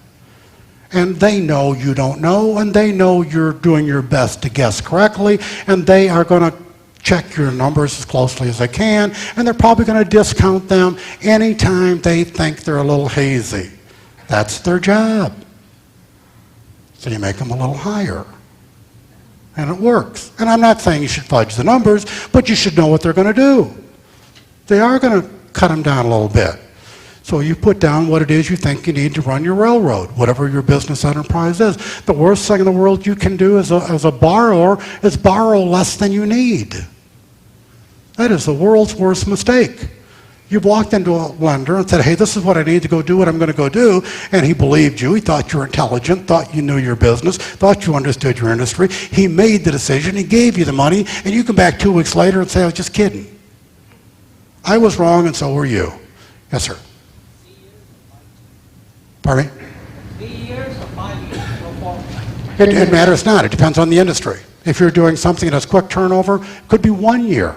And they know you don't know, and they know you're doing your best to guess correctly, and they are going to check your numbers as closely as they can, and they're probably going to discount them anytime they think they're a little hazy. That's their job. So you make them a little higher. And it works. And I'm not saying you should fudge the numbers, but you should know what they're going to do. They are going to cut them down a little bit. So you put down what it is you think you need to run your railroad, whatever your business enterprise is. The worst thing in the world you can do as a borrower is borrow less than you need. That is the world's worst mistake. You've walked into a lender and said, hey, this is what I need to go do, what I'm going to go do, and he believed you. He thought you were intelligent, thought you knew your business, thought you understood your industry. He made the decision, he gave you the money, and you come back 2 weeks later and say, I was just kidding. I was wrong and so were you. Yes, sir. Pardon me? 3 years or 5 years? It matters not. It depends on the industry. If you're doing something that has quick turnover, it could be 1 year.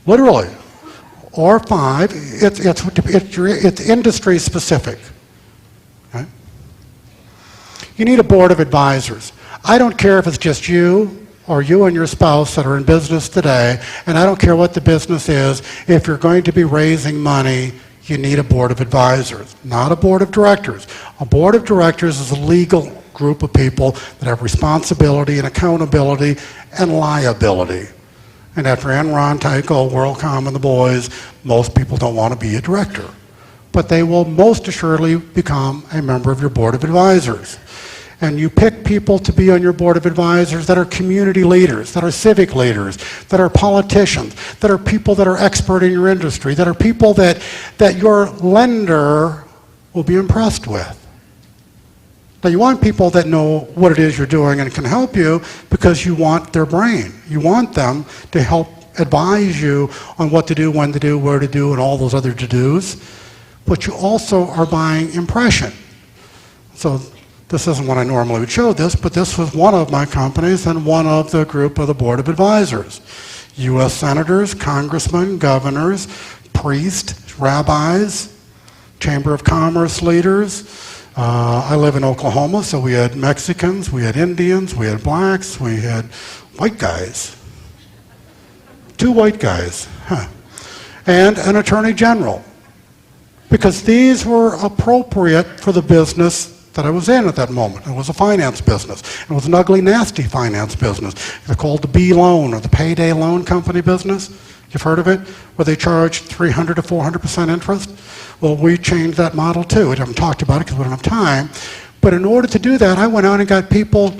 Literally. Or 5. It's industry specific. Okay? You need a board of advisors. I don't care if it's just you or you and your spouse that are in business today, and I don't care what the business is. If you're going to be raising money, you need a board of advisors, not a board of directors. A board of directors is a legal group of people that have responsibility and accountability and liability. And after Enron, Tyco, WorldCom, and the boys, most people don't want to be a director. But they will most assuredly become a member of your board of advisors. And you pick people to be on your board of advisors that are community leaders, that are civic leaders, that are politicians, that are people that are expert in your industry, that are people that your lender will be impressed with. Now you want people that know what it is you're doing and can help you because you want their brain. You want them to help advise you on what to do, when to do, where to do, and all those other to-dos. But you also are buying impression. So this isn't what I normally would show this, but this was one of my companies and one of the group of the board of advisors. U.S. senators, congressmen, governors, priests, rabbis, Chamber of Commerce leaders. I live in Oklahoma, so we had Mexicans, we had Indians, we had blacks, we had white guys. 2 white guys, and an attorney general. Because these were appropriate for the business that I was in at that moment. It was a finance business. It was an ugly, nasty finance business. They're called the B loan or the payday loan company business. You've heard of it? Where they charge 300 to 400% interest. Well, we changed that model too. We haven't talked about it because we don't have time. But in order to do that, I went out and got people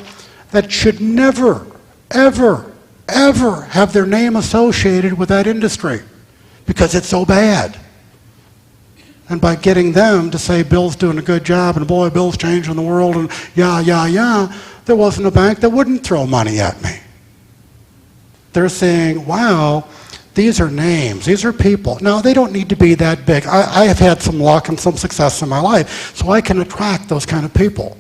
that should never, ever, ever have their name associated with that industry because it's so bad. And by getting them to say Bill's doing a good job and boy, Bill's changing the world and yeah, there wasn't a bank that wouldn't throw money at me. They're saying, wow, these are names, these are people. Now, they don't need to be that big. I have had some luck and some success in my life, so I can attract those kind of people.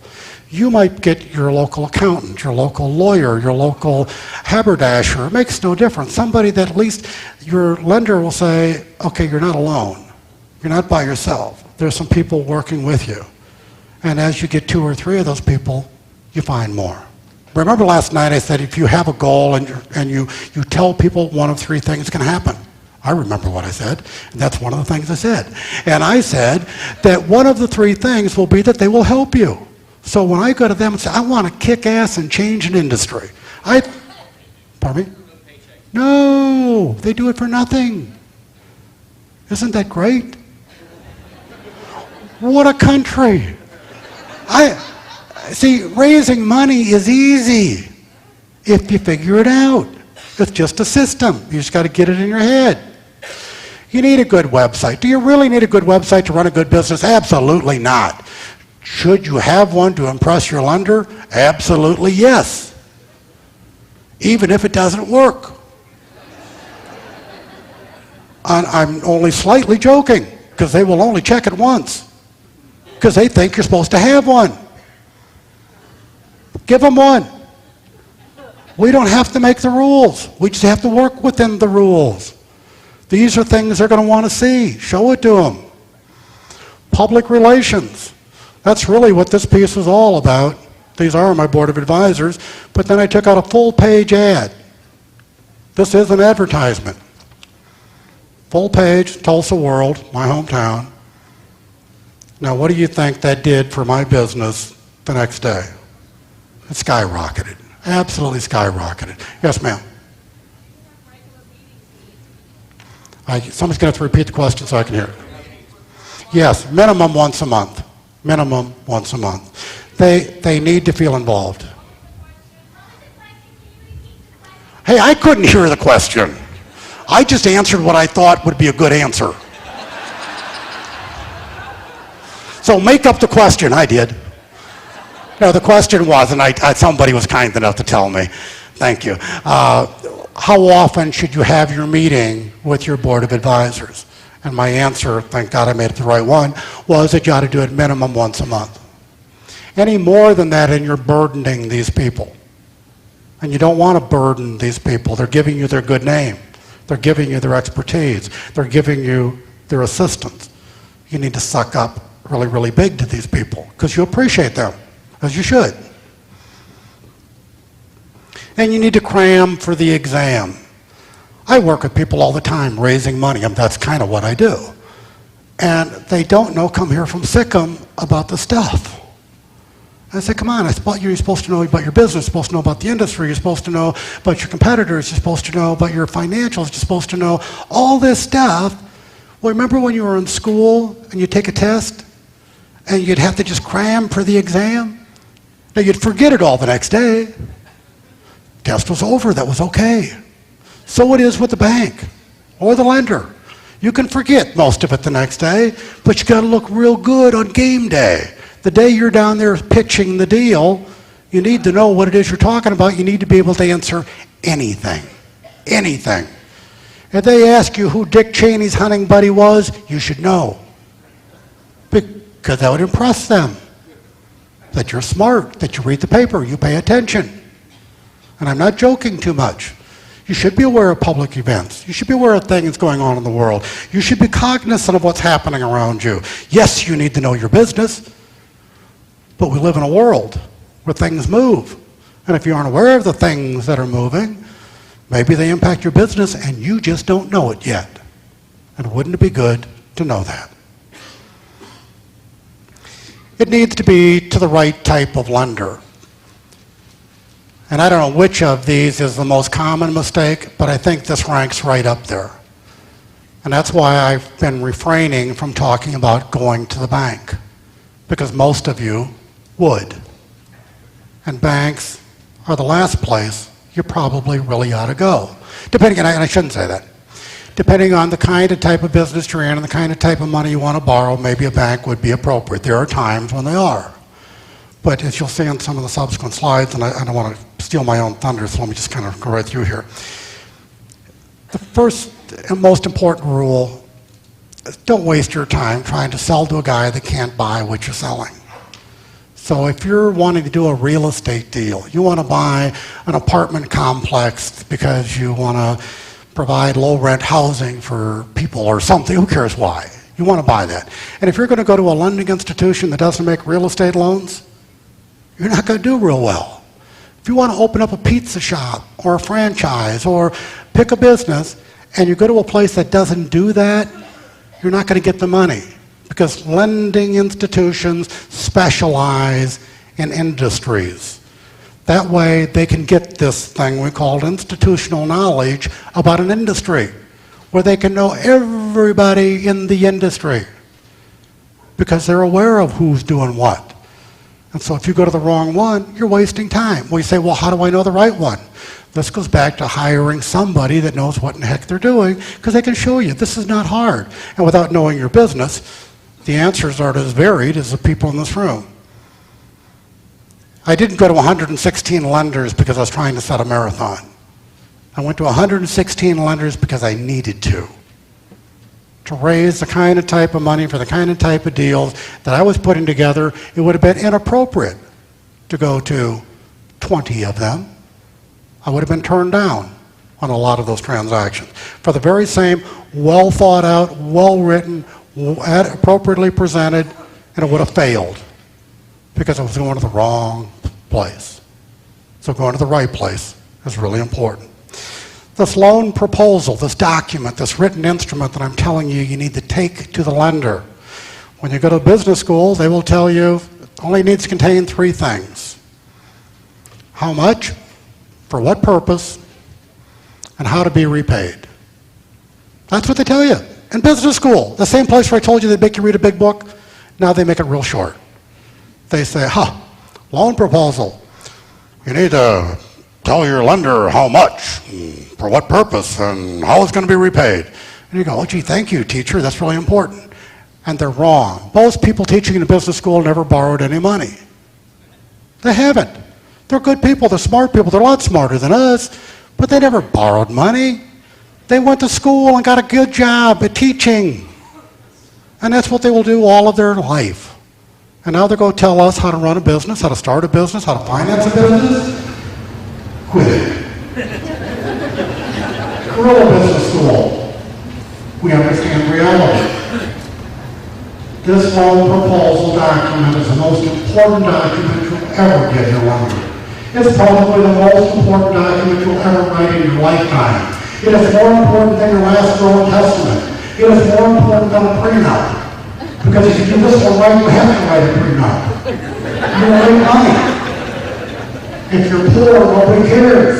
You might get your local accountant, your local lawyer, your local haberdasher. It makes no difference. Somebody that at least your lender will say, okay, you're not alone. You're not by yourself. There's some people working with you. And as you get 2 or 3 of those people, you find more. Remember last night I said if you have a goal and you tell people 1 of 3 things can happen. I remember what I said, and that's one of the things I said. And I said that 1 of the 3 things will be that they will help you. So when I go to them and say, I want to kick ass and change an industry, pardon me? No, they do it for nothing. Isn't that great? What a country. See, raising money is easy if you figure it out. It's just a system. You just got to get it in your head. You need a good website. Do you really need a good website to run a good business? Absolutely not. Should you have one to impress your lender? Absolutely yes. Even if it doesn't work. I'm only slightly joking, because they will only check it once, because they think you're supposed to have one. Give them one. We don't have to make the rules. We just have to work within the rules. These are things they're going to want to see. Show it to them. Public relations. That's really what this piece is all about. These are my board of advisors, but then I took out a full-page ad. This is an advertisement. Full page, Tulsa World, my hometown. Now, what do you think that did for my business the next day? It skyrocketed. Absolutely skyrocketed. Yes, ma'am. Somebody's going to have to repeat the question so I can hear it. Yes, minimum once a month. Minimum once a month. They need to feel involved. Hey, I couldn't hear the question. I just answered what I thought would be a good answer. So make up the question. I did. No, the question was, and somebody was kind enough to tell me. Thank you. How often should you have your meeting with your board of advisors? And my answer, thank God I made it the right one, was that you ought to do it minimum once a month. Any more than that, and you're burdening these people. And you don't want to burden these people. They're giving you their good name. They're giving you their expertise. They're giving you their assistance. You need to suck up really, really big to these people because you appreciate them, as you should. And you need to cram for the exam. I work with people all the time raising money. That's kind of what I do. And they don't know, come here from Sikkim, about the stuff. I said, come on, you're supposed to know about your business, you're supposed to know about the industry, you're supposed to know about your competitors, you're supposed to know about your financials, you're supposed to know all this stuff. Well, remember when you were in school and you'd take a test and you'd have to just cram for the exam? Now, you'd forget it all the next day. Test was over, that was okay. So it is with the bank or the lender. You can forget most of it the next day, but you got to look real good on game day. The day you're down there pitching the deal, you need to know what it is you're talking about. You need to be able to answer anything. Anything. If they ask you who Dick Cheney's hunting buddy was, you should know. Because that would impress them. That you're smart, that you read the paper, you pay attention. And I'm not joking too much. You should be aware of public events. You should be aware of things going on in the world. You should be cognizant of what's happening around you. Yes, you need to know your business. But we live in a world where things move. And if you aren't aware of the things that are moving, maybe they impact your business and you just don't know it yet. And wouldn't it be good to know that? It needs to be to the right type of lender. And I don't know which of these is the most common mistake, but I think this ranks right up there. And that's why I've been refraining from talking about going to the bank, because most of you would. And banks are the last place you probably really ought to go. Depending, and I shouldn't say that. Depending on the kind of type of business you're in and the kind of type of money you want to borrow, maybe a bank would be appropriate. There are times when they are. But as you'll see on some of the subsequent slides, and I don't want to steal my own thunder, so let me just kind of go right through here. The first and most important rule is don't waste your time trying to sell to a guy that can't buy what you're selling. So if you're wanting to do a real estate deal, you want to buy an apartment complex because you want to provide low-rent housing for people or something, who cares why? You want to buy that. And if you're going to go to a lending institution that doesn't make real estate loans, you're not going to do real well. If you want to open up a pizza shop or a franchise or pick a business and you go to a place that doesn't do that, you're not going to get the money. Because lending institutions specialize in industries. That way they can get this thing we call institutional knowledge about an industry, where they can know everybody in the industry. because they're aware of who's doing what. And so if you go to the wrong one, you're wasting time. Well, you say, well, how do I know the right one? This goes back to hiring somebody that knows what in the heck they're doing, because they can show you. This is not hard. And without knowing your business, the answers are as varied as the people in this room. I didn't go to 116 lenders because I was trying to set a marathon. I went to 116 lenders because I needed to raise the kind of type of money for the kind of type of deals that I was putting together. It would have been inappropriate to go to 20 of them. I would have been turned down on a lot of those transactions for the very same well thought out, well written, appropriately presented, and it would have failed because I was going to the wrong place. So going to the right place is really important. This loan proposal, this document, this written instrument that I'm telling you need to take to the lender. When you go to business school, they will tell you it only needs to contain 3 things. How much, for what purpose, and how to be repaid. That's what they tell you in business school. The same place where I told you they'd make you read a big book, now they make it real short. They say, loan proposal. You need to tell your lender how much, for what purpose, and how it's going to be repaid. And you go, oh, gee, thank you, teacher. That's really important. And they're wrong. Most people teaching in a business school never borrowed any money. They haven't. They're good people. They're smart people. They're a lot smarter than us, but they never borrowed money. They went to school and got a good job at teaching. And that's what they will do all of their life. And now they're going to tell us how to run a business, how to start a business, how to finance a business. Quit it. We're a business school. We understand reality. This loan proposal document is the most important document you'll ever get in your life. It's probably the most important document you'll ever write in your lifetime. It is more important than your last will and testament. It is more important than a prenup. Because if you do this one right, you have to write a prenup. You will make money. If you're poor, nobody cares.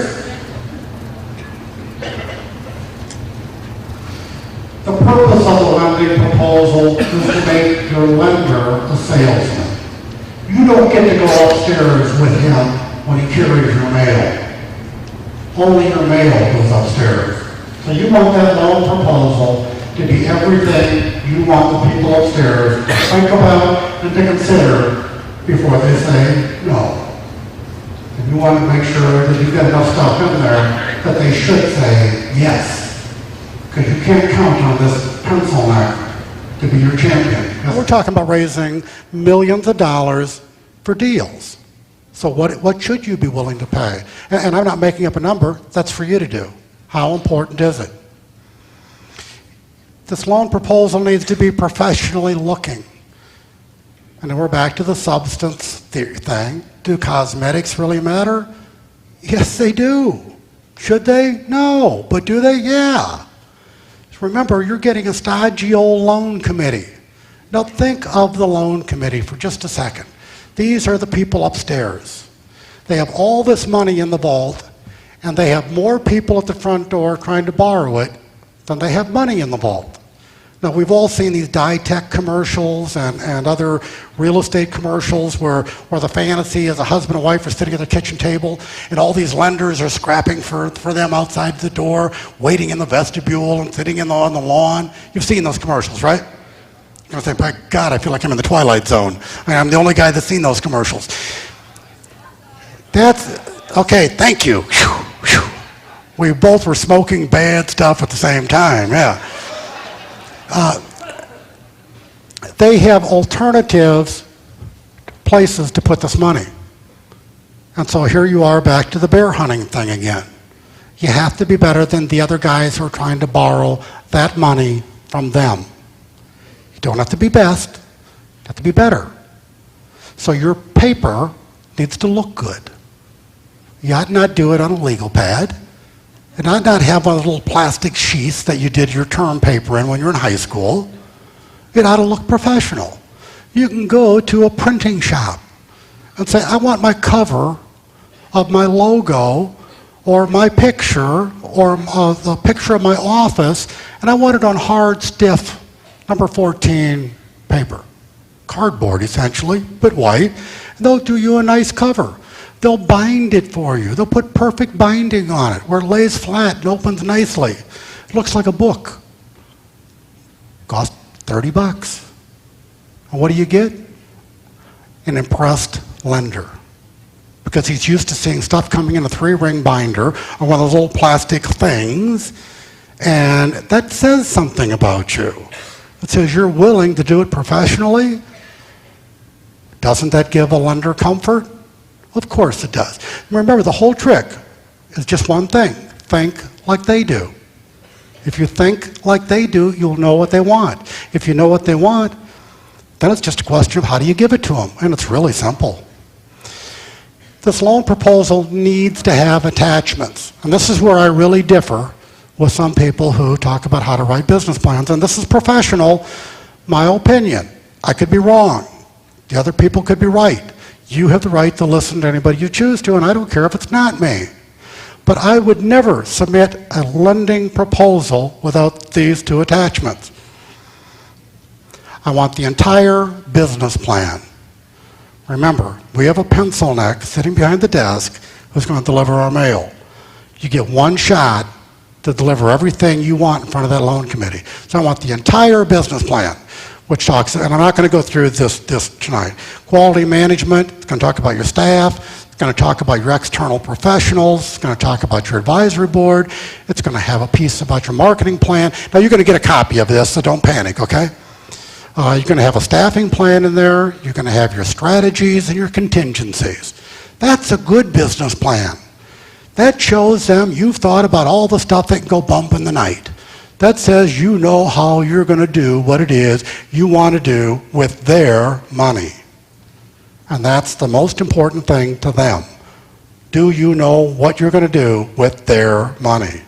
The purpose of the lending proposal is to make your lender a salesman. You don't get to go upstairs with him when he carries your mail. Only your mail goes upstairs. So you want that loan proposal to be everything you want the people upstairs to think about and to consider before they say no. And you want to make sure that you've got enough stuff in there that they should say yes. Because you can't count on this pencil neck to be your champion. We're talking about raising millions of dollars for deals. So what should you be willing to pay? And I'm not making up a number. That's for you to do. How important is it? This loan proposal needs to be professionally looking. And then we're back to the substance theory thing. Do cosmetics really matter? Yes, they do. Should they? No. But do they? Yeah. Remember, you're getting a stodgy old loan committee. Now think of the loan committee for just a second. These are the people upstairs. They have all this money in the vault, and they have more people at the front door trying to borrow it than they have money in the vault. Now, we've all seen these Ditech commercials and other real estate commercials where the fantasy is a husband and wife are sitting at the kitchen table and all these lenders are scrapping for them outside the door, waiting in the vestibule and sitting on the lawn. You've seen those commercials, right? I say, by God, I feel like I'm in the Twilight Zone. I'm the only guy that's seen those commercials. Okay, thank you. We both were smoking bad stuff at the same time, yeah. They have alternatives, places to put this money. And so here you are back to the bear hunting thing again. You have to be better than the other guys who are trying to borrow that money from them. You don't have to be best, you have to be better. So your paper needs to look good. You ought not do it on a legal pad. And ought not have one of those little plastic sheaths that you did your term paper in when you're in high school. It ought to look professional. You can go to a printing shop and say, I want my cover of my logo or my picture or the picture of my office, and I want it on hard, stiff, number 14 paper. cardboard essentially, but white. And they'll do you a nice cover. They'll bind it for you. They'll put perfect binding on it where it lays flat and opens nicely. It looks like a book. Cost $30. And what do you get? An impressed lender. Because he's used to seeing stuff coming in a 3-ring binder or one of those old plastic things, and that says something about you. It says you're willing to do it professionally. Doesn't that give a lender comfort? Of course it does. Remember, the whole trick is just one thing. Think like they do. If you think like they do, you'll know what they want. If you know what they want, then it's just a question of how do you give it to them, and it's really simple. This loan proposal needs to have attachments, and this is where I really differ with some people who talk about how to write business plans, and this is professional, my opinion. I could be wrong. The other people could be right. You have the right to listen to anybody you choose to, and I don't care if it's not me. But I would never submit a lending proposal without these 2 attachments. I want the entire business plan. Remember, we have a pencil neck sitting behind the desk who's going to deliver our mail. You get one shot to deliver everything you want in front of that loan committee. So I want the entire business plan, which talks, and I'm not going to go through this tonight. Quality management, it's going to talk about your staff, it's going to talk about your external professionals, it's going to talk about your advisory board, it's going to have a piece about your marketing plan. Now you're going to get a copy of this, so don't panic, okay? You're going to have a staffing plan in there, you're going to have your strategies and your contingencies. That's a good business plan. That shows them you've thought about all the stuff that can go bump in the night. That says you know how you're going to do what it is you want to do with their money. And that's the most important thing to them. Do you know what you're going to do with their money?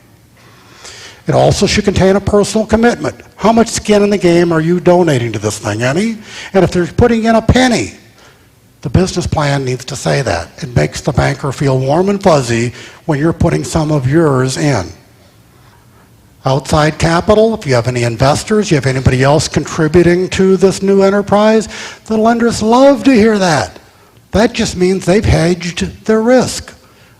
It also should contain a personal commitment. How much skin in the game are you donating to this thing? Any? And if they're putting in a penny, the business plan needs to say that. It makes the banker feel warm and fuzzy when you're putting some of yours in. Outside capital, if you have any investors, you have anybody else contributing to this new enterprise, the lenders love to hear that. That just means they've hedged their risk.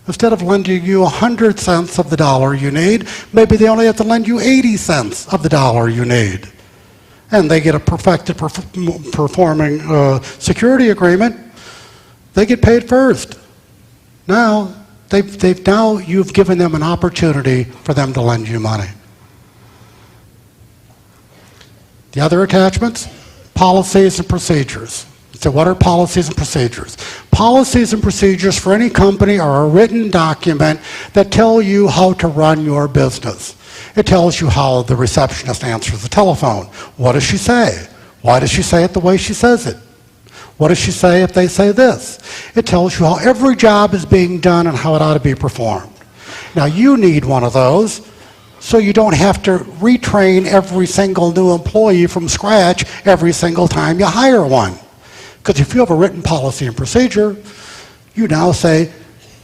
Instead of lending you 100 cents of the dollar you need, maybe they only have to lend you 80 cents of the dollar you need. And they get a perfected performing security agreement. They get paid first. Now, you've given them an opportunity for them to lend you money. The other attachments, policies and procedures. So what are policies and procedures? Policies and procedures for any company are a written document that tell you how to run your business. It tells you how the receptionist answers the telephone. What does she say? Why does she say it the way she says it? What does she say if they say this? It tells you how every job is being done and how it ought to be performed. Now you need one of those so you don't have to retrain every single new employee from scratch every single time you hire one. Because if you have a written policy and procedure, you now say,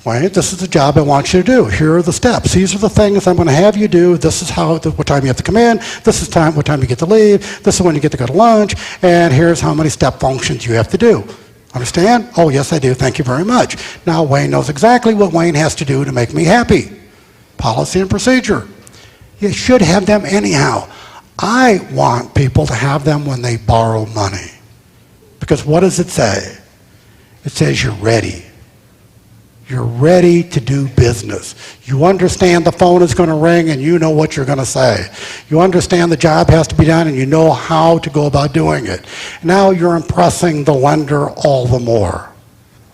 Wayne, this is the job I want you to do. Here are the steps. These are the things I'm going to have you do. This is what time you have to come in. This is what time you get to leave. This is when you get to go to lunch. And here's how many step functions you have to do. Understand? Oh, yes, I do. Thank you very much. Now Wayne knows exactly what Wayne has to do to make me happy. Policy and procedure. You should have them anyhow. I want people to have them when they borrow money. Because what does it say? It says you're ready. You're ready to do business. You understand the phone is going to ring and you know what you're going to say. You understand the job has to be done and you know how to go about doing it. Now you're impressing the lender all the more.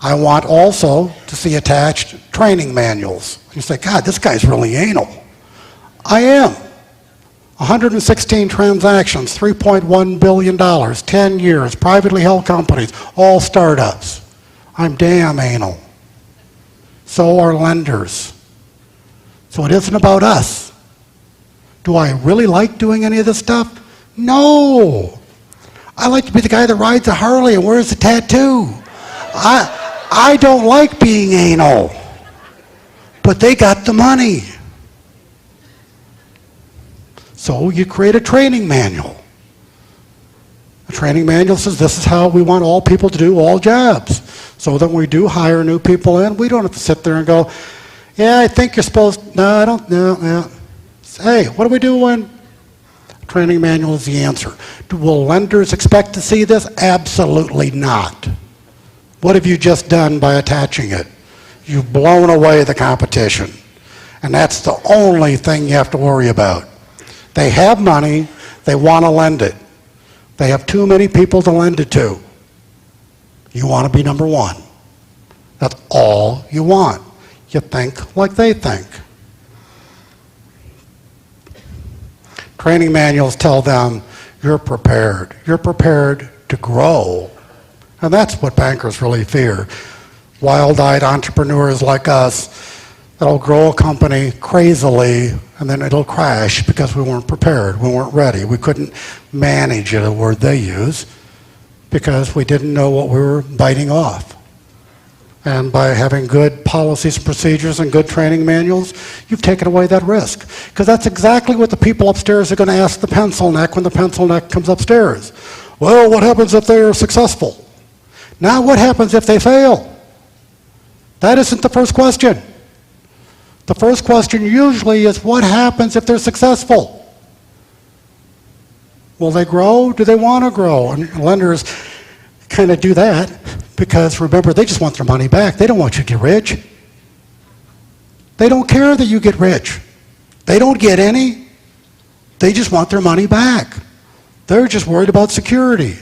I want also to see attached training manuals. You say, God, this guy's really anal. I am. 116 transactions, $3.1 billion, 10 years, privately held companies, all startups. I'm damn anal. So are lenders. So it isn't about us. Do I really like doing any of this stuff? No. I like to be the guy that rides a Harley and wears a tattoo. I don't like being anal. But they got the money. So you create a training manual. The training manual says this is how we want all people to do all jobs. So that when we do hire new people in, we don't have to sit there and go, yeah, I think you're supposed, no, I don't, no. Hey, what do we do when? Training manual is the answer. Will lenders expect to see this? Absolutely not. What have you just done by attaching it? You've blown away the competition. And that's the only thing you have to worry about. They have money, they want to lend it. They have too many people to lend it to. You want to be number one. That's all you want. You think like they think. Training manuals tell them, you're prepared. You're prepared to grow. And that's what bankers really fear. Wild-eyed entrepreneurs like us that'll grow a company crazily and then it'll crash because we weren't prepared. We weren't ready. We couldn't manage it, a word they use, because we didn't know what we were biting off. And by having good policies and procedures and good training manuals, you've taken away that risk. Because that's exactly what the people upstairs are going to ask the pencil neck when the pencil neck comes upstairs. Well, what happens if they are successful? Now what happens if they fail? That isn't the first question. The first question usually is, what happens if they're successful? Will they grow? Do they want to grow? And lenders kind of do that because, remember, they just want their money back. They don't want you to get rich. They don't care that you get rich. They don't get any. They just want their money back. They're just worried about security.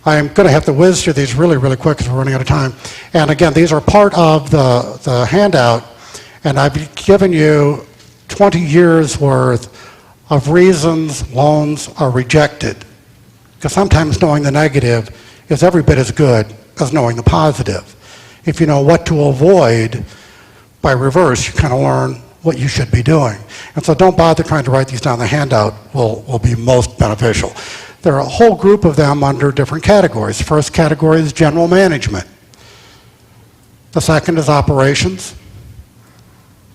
I'm going to have to whiz through these really, really quick because we're running out of time. And again, these are part of the handout. And I've given you 20 years worth of reasons loans are rejected. Because sometimes knowing the negative is every bit as good as knowing the positive. If you know what to avoid, by reverse, you kind of learn what you should be doing. And so don't bother trying to write these down. The handout will be most beneficial. There are a whole group of them under different categories. The first category is general management. The second is operations.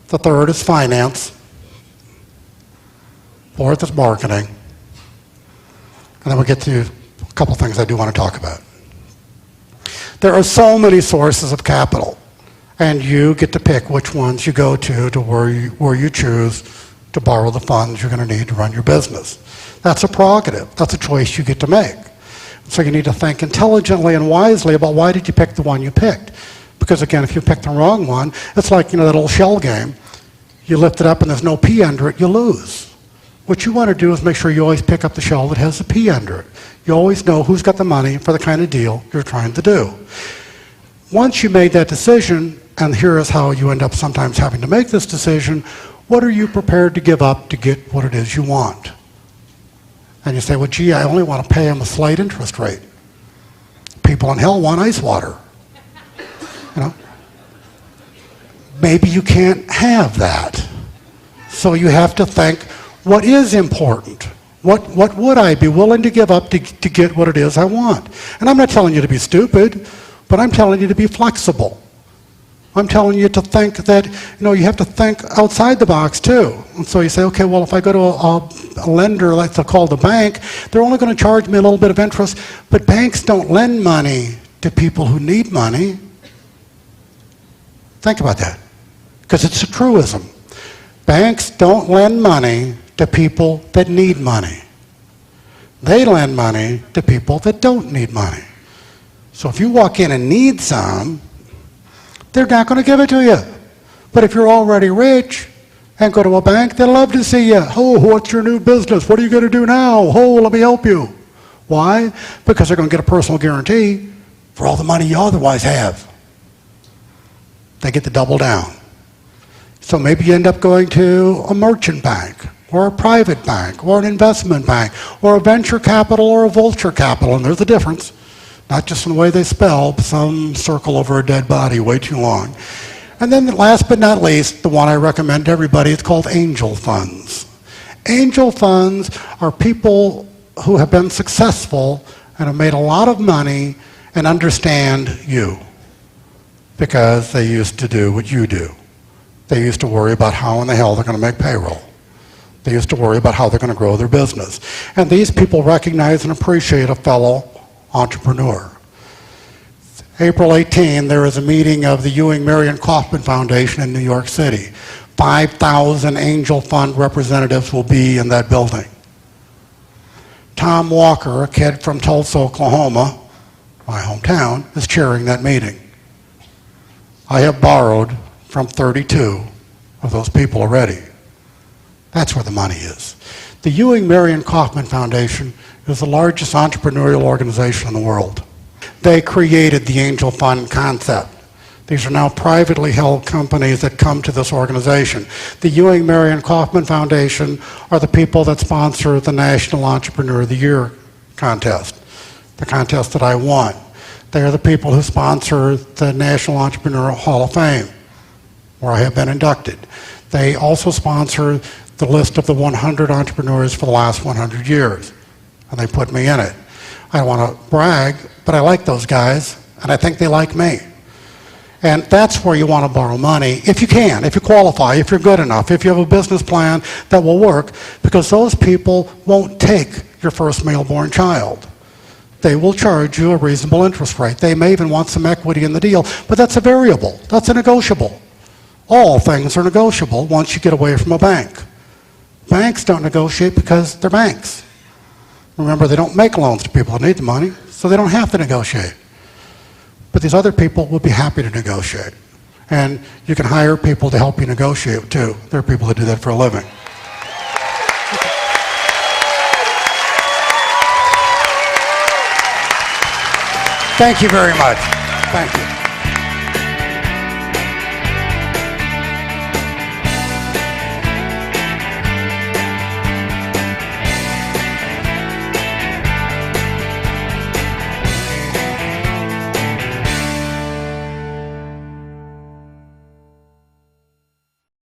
The third is finance. Fourth is marketing. And then we'll get to a couple things I do want to talk about. There are so many sources of capital, and you get to pick which ones you go to where you choose to borrow the funds you're going to need to run your business. That's a prerogative. That's a choice you get to make. So you need to think intelligently and wisely about why did you pick the one you picked. Because again, if you pick the wrong one, it's like, that old shell game. You lift it up and there's no P under it, you lose. What you want to do is make sure you always pick up the shell that has a P under it. You always know who's got the money for the kind of deal you're trying to do. Once you made that decision, and here is how you end up sometimes having to make this decision, what are you prepared to give up to get what it is you want? And you say, well, gee, I only want to pay them a slight interest rate. People in hell want ice water. Maybe you can't have that. So you have to think, what is important? What would I be willing to give up to get what it is I want? And I'm not telling you to be stupid, but I'm telling you to be flexible. I'm telling you to think that, you have to think outside the box too. And so you say, okay, well, if I go to a lender like they're called a bank, they're only going to charge me a little bit of interest, but banks don't lend money to people who need money. Think about that, because it's a truism. Banks don't lend money to people that need money. They lend money to people that don't need money. So if you walk in and need some, they're not going to give it to you. But if you're already rich and go to a bank, they'll love to see you. Oh, what's your new business? What are you going to do now? Oh, let me help you. Why? Because they're going to get a personal guarantee for all the money you otherwise have. They get to double down. So maybe you end up going to a merchant bank or a private bank or an investment bank or a venture capital or a vulture capital, and there's a difference. Not just in the way they spell, but some circle over a dead body way too long. And then last but not least, the one I recommend to everybody, it's called angel funds. Angel funds are people who have been successful and have made a lot of money and understand you because they used to do what you do. They used to worry about how in the hell they're going to make payroll. They used to worry about how they're going to grow their business. And these people recognize and appreciate a fellow entrepreneur. April 18, there is a meeting of the Ewing, Marion Kaufman Foundation in New York City. 5,000 angel fund representatives will be in that building. Tom Walker, a kid from Tulsa, Oklahoma, my hometown, is chairing that meeting. I have borrowed from 32 of those people already. That's where the money is. The Ewing, Marion Kaufman Foundation is the largest entrepreneurial organization in the world. They created the angel fund concept. These are now privately held companies that come to this organization. The Ewing, Marion Kaufman Foundation are the people that sponsor the National Entrepreneur of the Year contest, the contest that I won. They are the people who sponsor the National Entrepreneur Hall of Fame, where I have been inducted. They also sponsor the list of the 100 entrepreneurs for the last 100 years, and they put me in it. I don't want to brag, but I like those guys, and I think they like me. And that's where you want to borrow money, if you can, if you qualify, if you're good enough, if you have a business plan that will work, because those people won't take your first male-born child. They will charge you a reasonable interest rate. They may even want some equity in the deal, but that's a variable. That's a negotiable. All things are negotiable once you get away from a bank. Banks don't negotiate because they're banks. Remember, they don't make loans to people who need the money, so they don't have to negotiate. But these other people would be happy to negotiate. And you can hire people to help you negotiate, too. There are people that do that for a living. Thank you very much. Thank you.